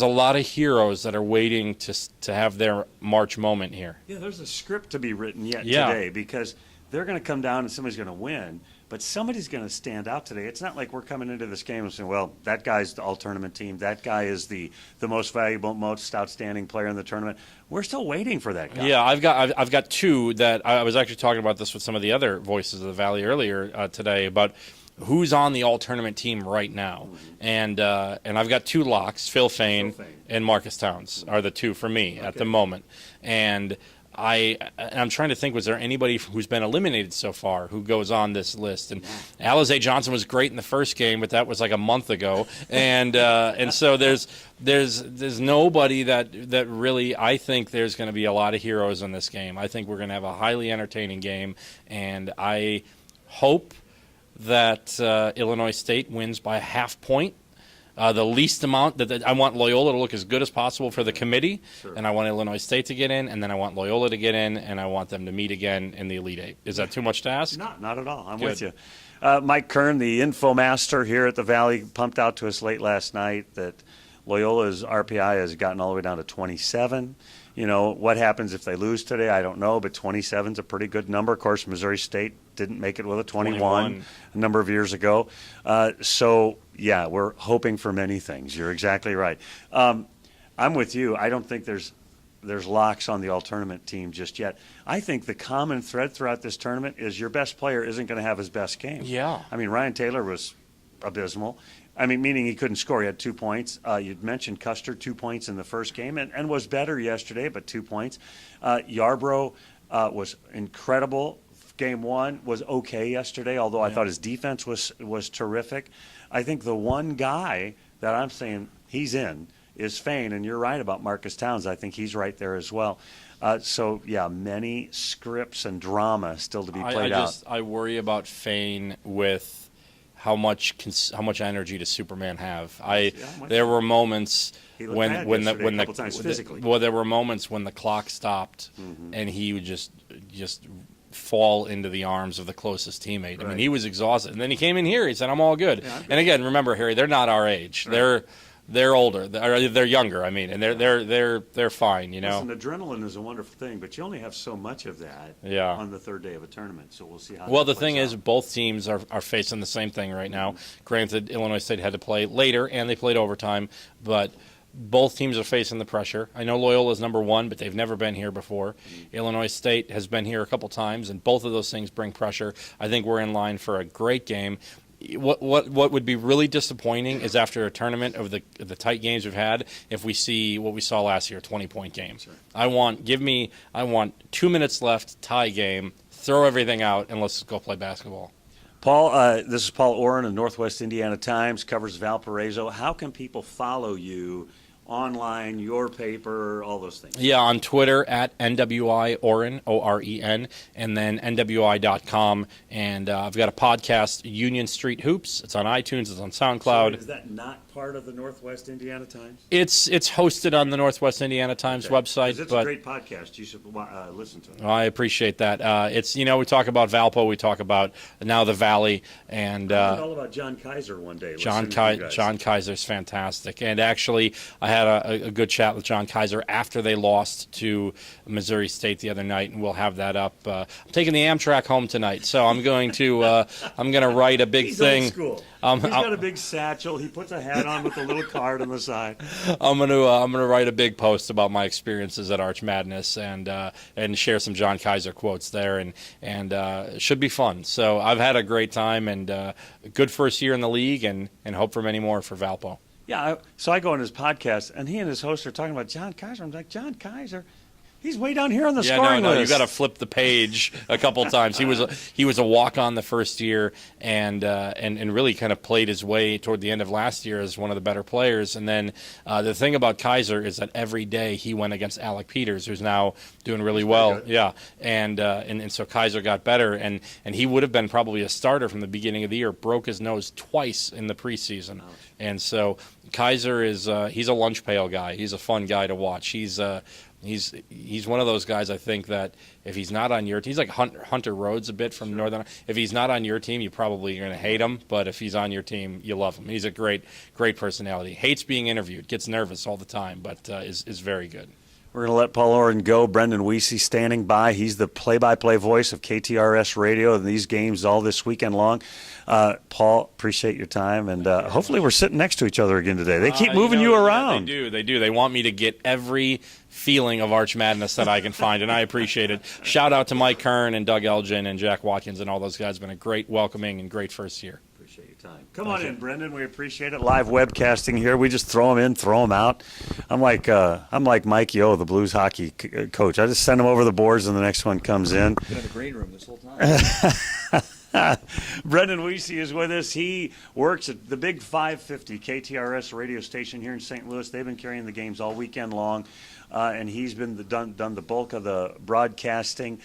lot of heroes that are waiting to have their March moment here. Yeah, there's a script to be written yet today because they're going to come down and somebody's going to win, but somebody's going to stand out today. It's not like we're coming into this game and saying, well, that guy's the all-tournament team. That guy is the most valuable, most outstanding player in the tournament. We're still waiting for that guy. Yeah, I've got two that I was actually talking about this with some of the other voices of the Valley earlier today about who's on the all-tournament team right now. And I've got 2 locks, Phil Fain and Marcus Towns are the 2 for me at the moment. And I'm trying to think, was there anybody who's been eliminated so far who goes on this list? And Alize Johnson was great in the first game, but that was like a month ago. And so there's nobody that really, I think there's going to be a lot of heroes in this game. I think we're going to have a highly entertaining game, and I hope that Illinois State wins by a half point. The least amount that I want Loyola to look as good as possible for the committee, and I want Illinois State to get in, and then I want Loyola to get in, and I want them to meet again in the Elite Eight. Is that too much to ask? Not at all. I'm with you. Mike Kern, the info master here at the Valley, pumped out to us late last night that Loyola's RPI has gotten all the way down to 27. What happens if they lose today? I don't know, but 27 is a pretty good number. Of course, Missouri State didn't make it with a 21 a number of years ago. Yeah, we're hoping for many things. You're exactly right. I'm with you. I don't think there's locks on the all-tournament team just yet. I think the common thread throughout this tournament is your best player isn't going to have his best game. Yeah. I mean, Ryan Taylor was abysmal. I mean, meaning he couldn't score. He had 2 points. You'd mentioned Custer, 2 points in the first game, and was better yesterday, but 2 points. Yarbrough was incredible. Game 1 was okay yesterday, although I thought his defense was terrific. I think the one guy that I'm saying he's in is Fain, and you're right about Marcus Towns. I think he's right there as well. Many scripts and drama still to be played out. I worry about Fain with how much energy does Superman have? There were moments when there were moments when the clock stopped and he would just fall into the arms of the closest teammate. Right. I mean, he was exhausted, and then he came in here. He said, "I'm all good." Yeah, and again, remember, Harry, they're not our age. Right. They're older. They're younger. I mean, and they're fine. Listen, adrenaline is a wonderful thing, but you only have so much of that on the third day of a tournament. So we'll see how. Well, the thing is, both teams are facing the same thing right now. Granted, Illinois State had to play later, and they played overtime, but both teams are facing the pressure. I know Loyola's number 1, but they've never been here before. Illinois State has been here a couple times, and both of those things bring pressure. I think we're in line for a great game. What would be really disappointing is after a tournament of the tight games we've had, if we see what we saw last year, a 20-point game. Sure. I want 2 minutes left, tie game, throw everything out, and let's go play basketball. Paul, this is Paul Oren of Northwest Indiana Times, covers Valparaiso. How can people follow you online, your paper, all those things? Yeah, on Twitter at NWI Oren, O-R-E-N, and then NWI.com. And I've got a podcast, Union Street Hoops. It's on iTunes. It's on SoundCloud. So is that not part of the Northwest Indiana Times? It's hosted on the Northwest Indiana Times website. It's a great podcast. You should listen to it. I appreciate that. We talk about Valpo. We talk about now the Valley. And I learned all about John Kaiser one day. John Kaiser's fantastic. And actually, I had a good chat with John Kaiser after they lost to Missouri State the other night, and we'll have that up. I'm taking the Amtrak home tonight, so I'm going to write a big thing. He's old school. He's got a big satchel. He puts a hat on with a little card on the side. I'm gonna write a big post about my experiences at Arch Madness and share some John Kaiser quotes there, and it should be fun. So I've had a great time and a good first year in the league, and hope for many more for Valpo. Yeah, so I go on his podcast, and he and his host are talking about John Kaiser. I'm like, John Kaiser? He's way down here on the scoring no, list. you got to flip the page a couple times. He was a walk-on the first year, and really kind of played his way toward the end of last year as one of the better players. And then the thing about Kaiser is that every day he went against Alec Peters, who's now doing really well. Yeah, and so Kaiser got better, and he would have been probably a starter from the beginning of the year. Broke his nose twice in the preseason, and so Kaiser is he's a lunch pail guy. He's a fun guy to watch. He's one of those guys, I think, that if he's not on your team, he's like Hunter Rhodes a bit from Northern. If he's not on your team, you probably are going to hate him. But if he's on your team, you love him. He's a great personality. Hates being interviewed, gets nervous all the time, but is very good. We're going to let Paul Oren go. Brendan Weesey standing by. He's the play-by-play voice of KTRS Radio in these games all this weekend long. Paul, appreciate your time, and hopefully we're sitting next to each other again today. They keep moving you around. Yeah, they do. They want me to get every feeling of Arch Madness that I can find, and I appreciate it. Shout out to Mike Kern and Doug Elgin and Jack Watkins and all those guys. It's been a great welcoming and great first year. Appreciate your time. Come on in, Brendan. We appreciate it. Live webcasting here. We just throw them in, throw them out. I'm like Mike Yo, the Blues hockey coach. I just send them over the boards, and the next one comes in. Been in the green room this whole time. Brendan Weesey is with us. He works at the Big 550 KTRS radio station here in St. Louis. They've been carrying the games all weekend long, and he's been done the bulk of the broadcasting.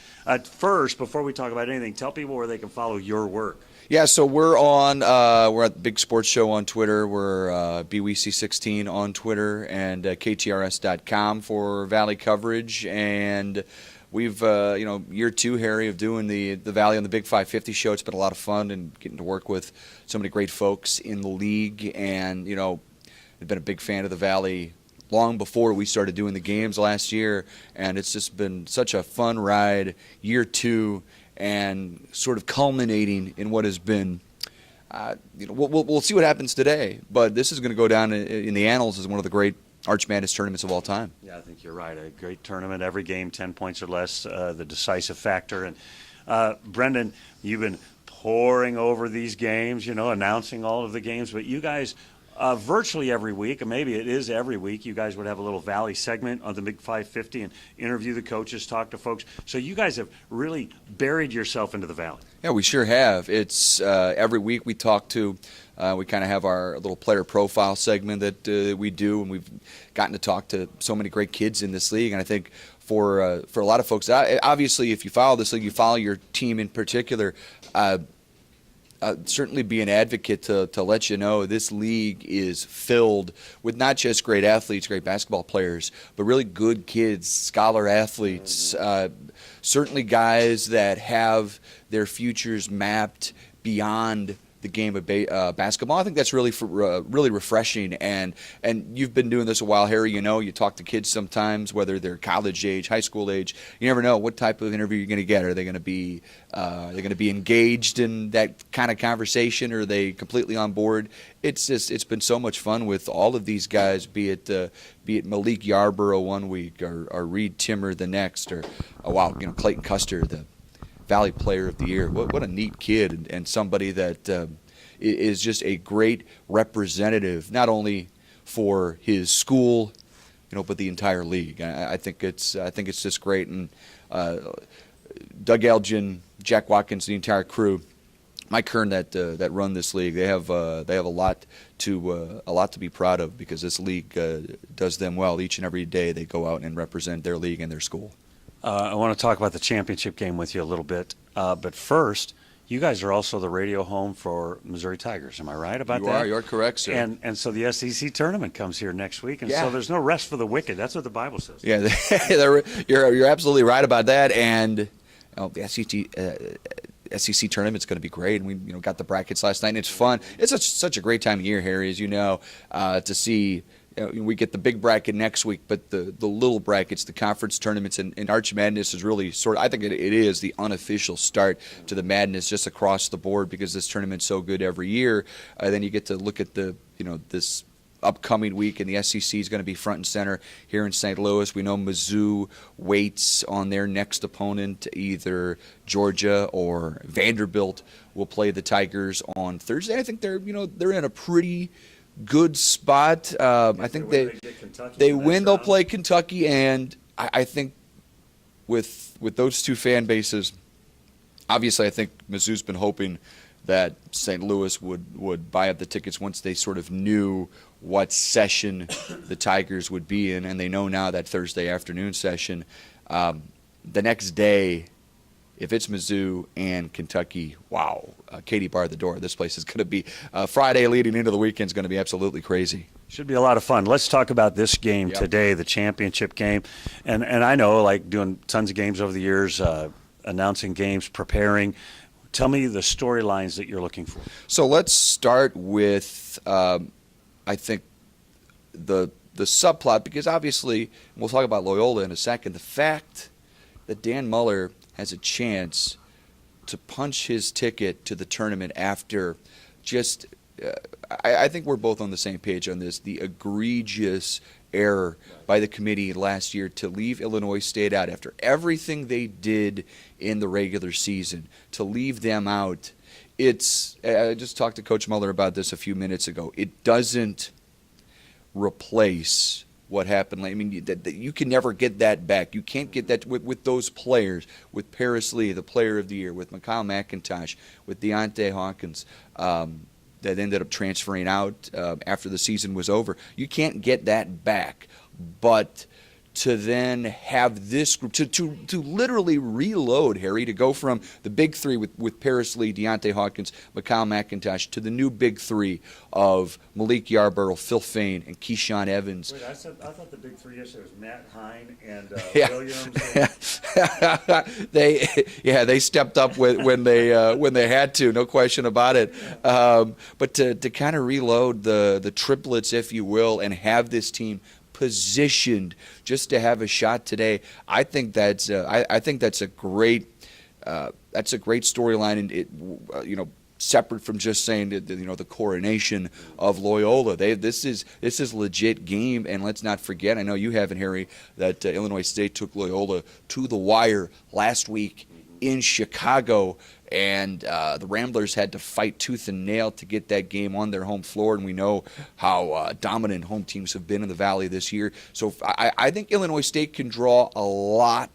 First, before we talk about anything, tell people where they can follow your work. Yeah, so we're we're at the Big Sports Show on Twitter. We're BWC16 on Twitter, and KTRS.com for Valley coverage. And we've, year two, Harry, of doing the Valley on the Big 550 show. It's been a lot of fun and getting to work with so many great folks in the league. And, I've been a big fan of the Valley long before we started doing the games last year. And it's just been such a fun ride, year two, and sort of culminating in what has been, we'll see what happens today. But this is going to go down in the annals as one of the great Arch Madness tournaments of all time. Yeah, I think you're right. A great tournament, every game 10 points or less, the decisive factor. And Brendan, you've been poring over these games, announcing all of the games, but you guys virtually every week, and maybe it is every week, you guys would have a little Valley segment on the Big 550 and interview the coaches, talk to folks. So you guys have really buried yourself into the Valley. Yeah, we sure have. It's every week we talk to, we kind of have our little player profile segment that we do, and we've gotten to talk to so many great kids in this league. And I think for a lot of folks, obviously if you follow this league, you follow your team in particular, certainly be an advocate to let you know this league is filled with not just great athletes, great basketball players, but really good kids, scholar athletes, certainly guys that have their futures mapped beyond the game of basketball. I think that's really really refreshing, and you've been doing this a while, Harry. You talk to kids sometimes, whether they're college age, high school age. You never know what type of interview you're going to get. Are they going to be engaged in that kind of conversation, or are they completely on board? It's been so much fun with all of these guys, be it Malik Yarborough one week, or Reed Timmer the next, or Clayton Custer, the Valley Player of the Year. What a neat kid, and somebody that is just a great representative, not only for his school, but the entire league. I think it's just great. And Doug Elgin, Jack Watkins, the entire crew, Mike Kern that run this league, they have a lot to be proud of, because this league does them well. Each and every day they go out and represent their league and their school. I want to talk about the championship game with you a little bit, but first, you guys are also the radio home for Missouri Tigers. Am I right about that? You're correct, sir. And so the SEC tournament comes here next week, and yeah. so there's no rest for the wicked. That's what the Bible says. Yeah, you're absolutely right about that. And the SEC tournament's going to be great. And we got the brackets last night, and it's fun. It's such a great time of year, Harry, as you know, to see. We get the big bracket next week, but the little brackets, the conference tournaments, and Arch Madness is really I think it is the unofficial start to the madness just across the board, because this tournament's so good every year. Then you get to look at this upcoming week, and the SEC is going to be front and center here in St. Louis. We know Mizzou waits on their next opponent, either Georgia or Vanderbilt will play the Tigers on Thursday. I think they're in a pretty good spot. I think they win. They'll play Kentucky, and I think with those two fan bases, obviously, I think Mizzou's been hoping that St. Louis would buy up the tickets once they sort of knew what session the Tigers would be in, and they know now that Thursday afternoon session. The next day, if it's Mizzou and Kentucky, wow, Katie bar the door. This place is going to be Friday leading into the weekend is going to be absolutely crazy. Should be a lot of fun. Let's talk about this game today, the championship game. And I know, like doing tons of games over the years, announcing games, preparing. Tell me the storylines that you're looking for. So let's start with, I think, the subplot, because obviously, we'll talk about Loyola in a second, the fact that Dan Muller has a chance to punch his ticket to the tournament after just I think we're both on the same page on this, the egregious error by the committee last year to leave Illinois State out after everything they did in the regular season, to leave them out. I just talked to Coach Muller about this a few minutes ago. It doesn't replace what happened. I mean, you can never get that back. You can't get that with those players, with Paris Lee, the Player of the Year, with Mikhail McIntosh, with Deontay Hawkins, that ended up transferring out after the season was over. You can't get that back. But to then have this group, to literally reload, Harry, to go from the big three with Paris Lee, Deontay Hawkins, Mikhail McIntosh, to the new big three of Malik Yarborough, Phil Fain, and Keyshawn Evans. Wait, I thought the big three yesterday was Matt Hine and Williams. They stepped up when they had to, no question about it. But to kind of reload the triplets, if you will, and have this team positioned just to have a shot today, I think that's a great storyline, and it separate from just saying that, the coronation of Loyola. This is legit game, and let's not forget, I know you haven't, Harry, that Illinois State took Loyola to the wire last week in Chicago, and the Ramblers had to fight tooth and nail to get that game on their home floor, and we know how dominant home teams have been in the Valley this year. So I think Illinois State can draw a lot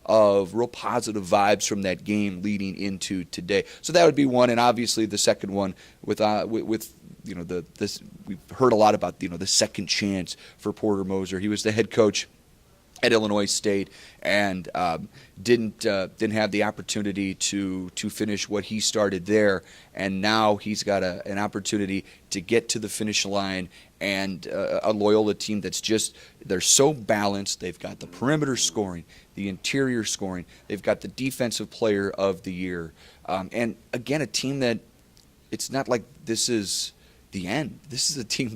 of real positive vibes from that game leading into today. So that would be one, and obviously the second one with we've heard a lot about the second chance for Porter Moser. He was the head coach at Illinois State, and didn't have the opportunity to finish what he started there, and now he's got an opportunity to get to the finish line, and a Loyola team they're so balanced. They've got the perimeter scoring, the interior scoring, they've got the defensive player of the year, and again, a team that it's not like this is the end. This is a team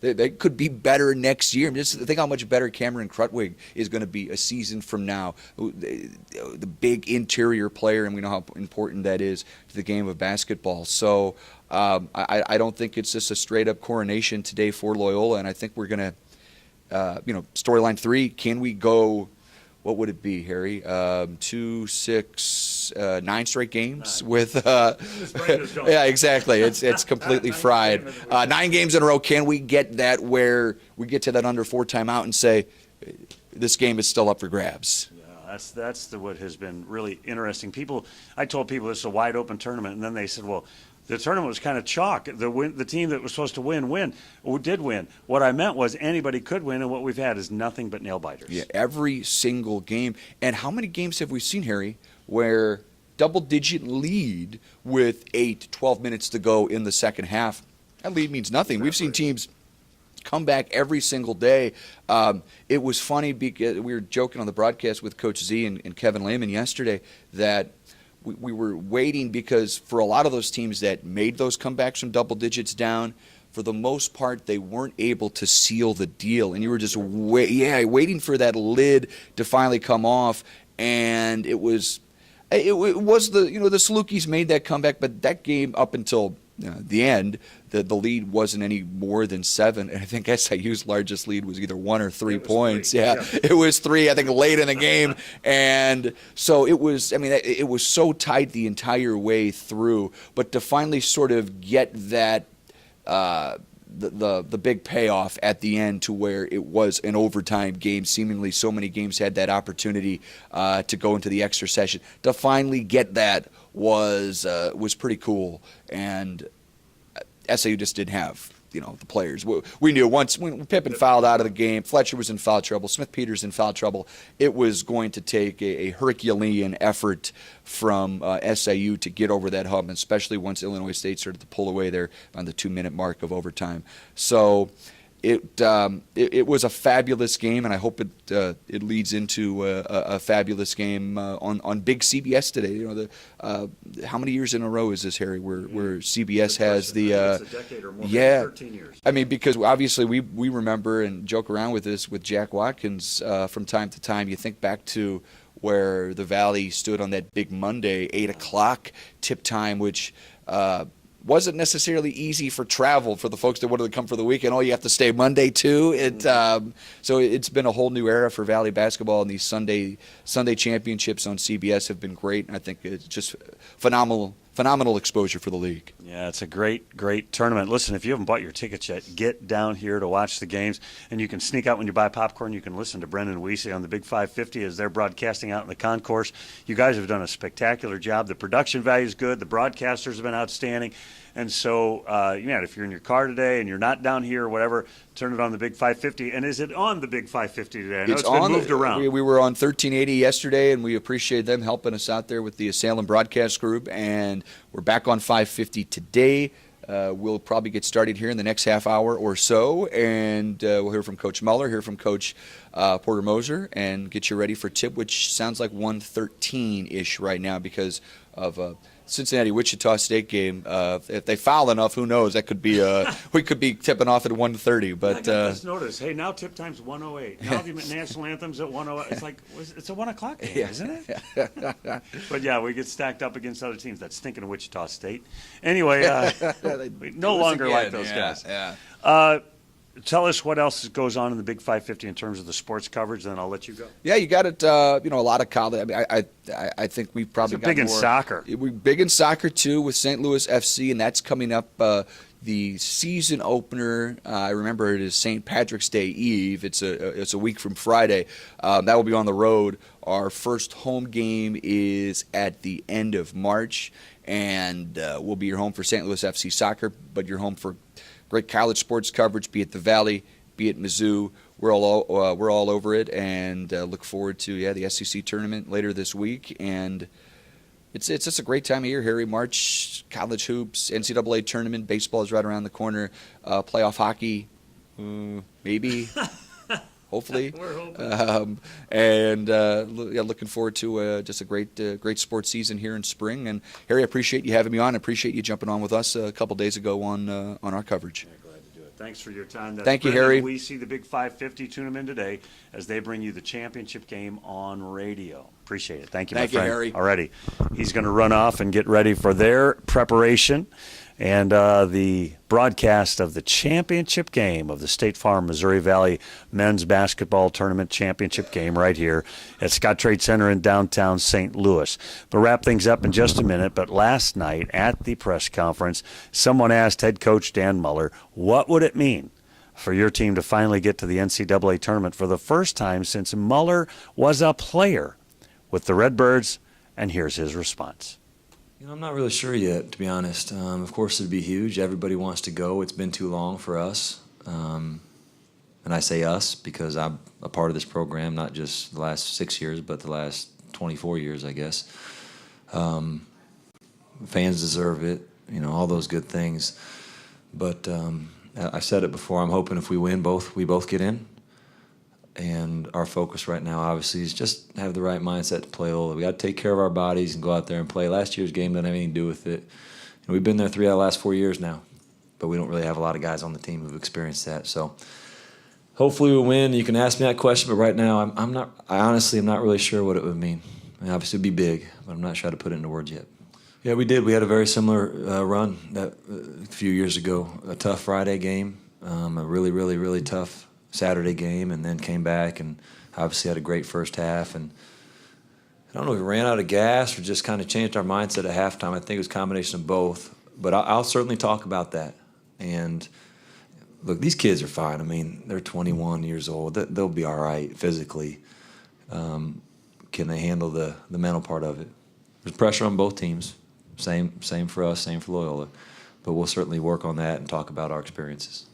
they could be better next year. Just think how much better Cameron Krutwig is going to be a season from now. The big interior player, and we know how important that is to the game of basketball. So I don't think it's just a straight up coronation today for Loyola, and I think we're going to, storyline 3. Can we go? What would it be, Harry? 2, 6, 9 straight games with. Yeah, exactly. It's completely fried. 9 games in a row. Can we get that where we get to that under 4 timeout and say this game is still up for grabs? Yeah, that's what has been really interesting. I told people this is a wide open tournament, and then they said, well, the tournament was kind of chalk. The team that was supposed to did win. What I meant was anybody could win, and what we've had is nothing but nail biters. Yeah, every single game. And how many games have we seen, Harry, where double-digit lead with 8, 12 minutes to go in the second half? That lead means nothing. We've seen teams come back every single day. It was funny because we were joking on the broadcast with Coach Z and Kevin Lehman yesterday that we were waiting because for a lot of those teams that made those comebacks from double digits down, for the most part, they weren't able to seal the deal. And you were just waiting for that lid to finally come off. And it was the Salukis made that comeback, but that game up until the end, the lead wasn't any more than 7. And I think SIU's largest lead was either 1 or 3 points. 3. Yeah, it was 3, I think, late in the game. And so it was so tight the entire way through. But to finally sort of get that the big payoff at the end to where it was an overtime game. Seemingly so many games had that opportunity to go into the extra session. To finally get that was pretty cool, and SAU just didn't have the players. We knew once when Pippen fouled out of the game, Fletcher was in foul trouble, Smith-Peters in foul trouble, it was going to take a Herculean effort from SAU to get over that hump, especially once Illinois State started to pull away there on the 2-minute mark of overtime. So it was a fabulous game, and I hope it leads into a fabulous game on big CBS today. How many years in a row is this, Harry, where CBS has the it's a decade or more, yeah, 13 years. I mean, because obviously we remember and joke around with this with Jack Watkins from time to time. You think back to where the Valley stood on that big Monday 8 o'clock tip time, which wasn't necessarily easy for travel for the folks that wanted to come for the weekend. Oh, you have to stay Monday too. So it's been a whole new era for Valley basketball, and these Sunday championships on CBS have been great. And I think it's just phenomenal exposure for the league. Yeah, it's a great tournament. Listen, if you haven't bought your tickets yet, get down here to watch the games, and you can sneak out when you buy popcorn. You can listen to Brendan Weese on the Big 550 as they're broadcasting out in the concourse. You guys have done a spectacular job. The production value is good. The broadcasters have been outstanding. And so, if you're in your car today and you're not down here or whatever, turn it on the Big 550. And is it on the Big 550 today? I know it's been moved around. We were on 1380 yesterday, and we appreciate them helping us out there with the Salem Broadcast Group. And we're back on 550 today. We'll probably get started here in the next half hour or so, and we'll hear from Coach Muller, hear from Coach Porter Moser, and get you ready for tip, which sounds like 1:13-ish right now because of Cincinnati-Wichita State game. If they foul enough, who knows? That could be we could be tipping off at 1:30. But I just noticed. Hey, now tip time's 1:08. Now the national anthem's at 1:08. It's like it's a 1 o'clock game, isn't it? But yeah, we get stacked up against other teams. That's stinking of Wichita State. Anyway, we no longer like those guys. Yeah. Tell us what else goes on in the Big 550 in terms of the sports coverage, then I'll let you go. Yeah, you got it. A lot of college. I mean, I think we've probably got big in more. Soccer. We're big in soccer too with St. Louis FC, and that's coming up. The season opener. I remember it is St. Patrick's Day Eve. It's a week from Friday. That will be on the road. Our first home game is at the end of March, and we'll be your home for St. Louis FC soccer, but you're home for great college sports coverage, be it the Valley, be it Mizzou. We're all over it, and look forward to the SEC tournament later this week. And it's just a great time of year, Harry. March, college hoops, NCAA tournament, baseball is right around the corner. Playoff hockey, maybe, hopefully. We're hoping. Looking forward to just a great sports season here in spring. And Harry, I appreciate you having me on. I appreciate you jumping on with us a couple days ago on our coverage. Yeah, glad to do it. Thanks for your time. That's Thank you, Brendan Harry. We see the Big 550. Tune them in today as they bring you the championship game on radio. Appreciate it. Thank you, my friend. Thank you, Harry. Alrighty. He's going to run off and get ready for their preparation and the broadcast of the championship game of the State Farm Missouri Valley Men's Basketball Tournament Championship game right here at Scott Trade Center in downtown St. Louis. We'll wrap things up in just a minute, but last night at the press conference, someone asked head coach Dan Muller, what would it mean for your team to finally get to the NCAA tournament for the first time since Muller was a player with the Redbirds? And here's his response. I'm not really sure yet, to be honest. Of course, it'd be huge. Everybody wants to go. It's been too long for us. And I say us because I'm a part of this program, not just the last 6 years, but the last 24 years, I guess. Fans deserve it, all those good things. But I've said it before. I'm hoping if we win, we both get in. And our focus right now, obviously, is just have the right mindset to play Ola. We got to take care of our bodies and go out there and play. Last year's game didn't have anything to do with it. We've been there 3 out of the last 4 years now, but we don't really have a lot of guys on the team who've experienced that. So hopefully we'll win. You can ask me that question, but right now I honestly am not really sure what it would mean. I mean, obviously, it'd be big, but I'm not sure how to put it into words yet. Yeah, we did. We had a very similar run a few years ago. A tough Friday game, a really, really, really tough Saturday game, and then came back and obviously had a great first half. And I don't know if we ran out of gas or just kind of changed our mindset at halftime. I think it was a combination of both. But I'll certainly talk about that. And look, these kids are fine. I mean, they're 21 years old. They'll be all right physically. Can they handle the mental part of it? There's pressure on both teams. Same for us, same for Loyola. But we'll certainly work on that and talk about our experiences.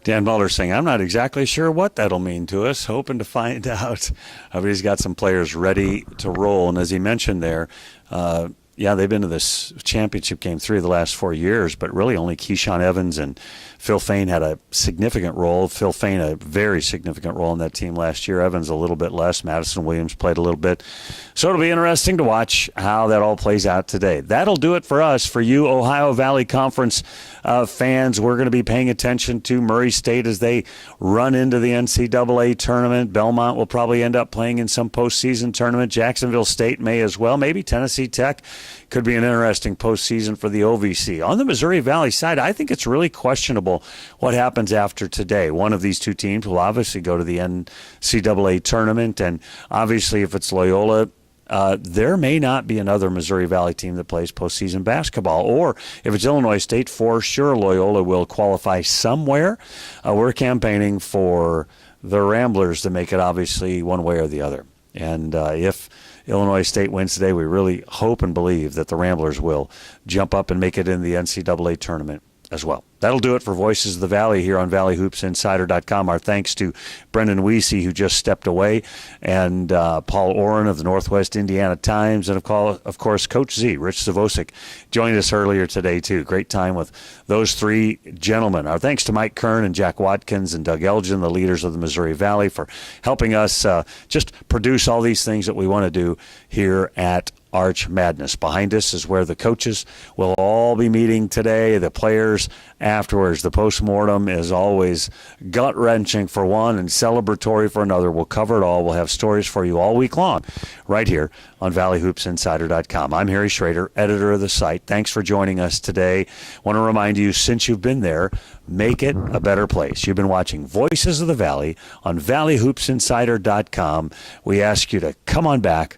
Dan Muller saying, I'm not exactly sure what that'll mean to us, hoping to find out. But he's got some players ready to roll. And as he mentioned there, they've been to this championship game 3 of the last 4 years, but really only Keyshawn Evans and Phil Fain had a significant role. Phil Fain, a very significant role in that team last year. Evans, a little bit less. Madison Williams played a little bit. So it'll be interesting to watch how that all plays out today. That'll do it for us. For you, Ohio Valley Conference fans, we're going to be paying attention to Murray State as they run into the NCAA tournament. Belmont will probably end up playing in some postseason tournament. Jacksonville State may as well. Maybe Tennessee Tech could be an interesting postseason for the OVC. On the Missouri Valley side, I think it's really questionable what happens after today. One of these two teams will obviously go to the NCAA tournament, and obviously if it's Loyola, there may not be another Missouri Valley team that plays postseason basketball. Or if it's Illinois State, for sure Loyola will qualify somewhere. We're campaigning for the Ramblers to make it obviously one way or the other. And if Illinois State wins today, we really hope and believe that the Ramblers will jump up and make it in the NCAA tournament as well. That'll do it for Voices of the Valley here on ValleyHoopsInsider.com. Our thanks to Brendan Weesey, who just stepped away, and Paul Oren of the Northwest Indiana Times, and of course, Coach Z, Rich Savosic, joined us earlier today, too. Great time with those three gentlemen. Our thanks to Mike Kern and Jack Watkins and Doug Elgin, the leaders of the Missouri Valley, for helping us just produce all these things that we want to do here at Arch Madness. Behind us is where the coaches will all be meeting today, the players afterwards. The postmortem is always gut-wrenching for one and celebratory for another. We'll cover it all. We'll have stories for you all week long right here on ValleyHoopsInsider.com. I'm Harry Schroeder, editor of the site. Thanks for joining us today. Want to remind you, since you've been there, make it a better place. You've been watching Voices of the Valley on ValleyHoopsInsider.com. We ask you to come on back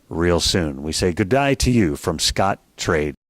real soon. We say goodbye to you from Scott Trade.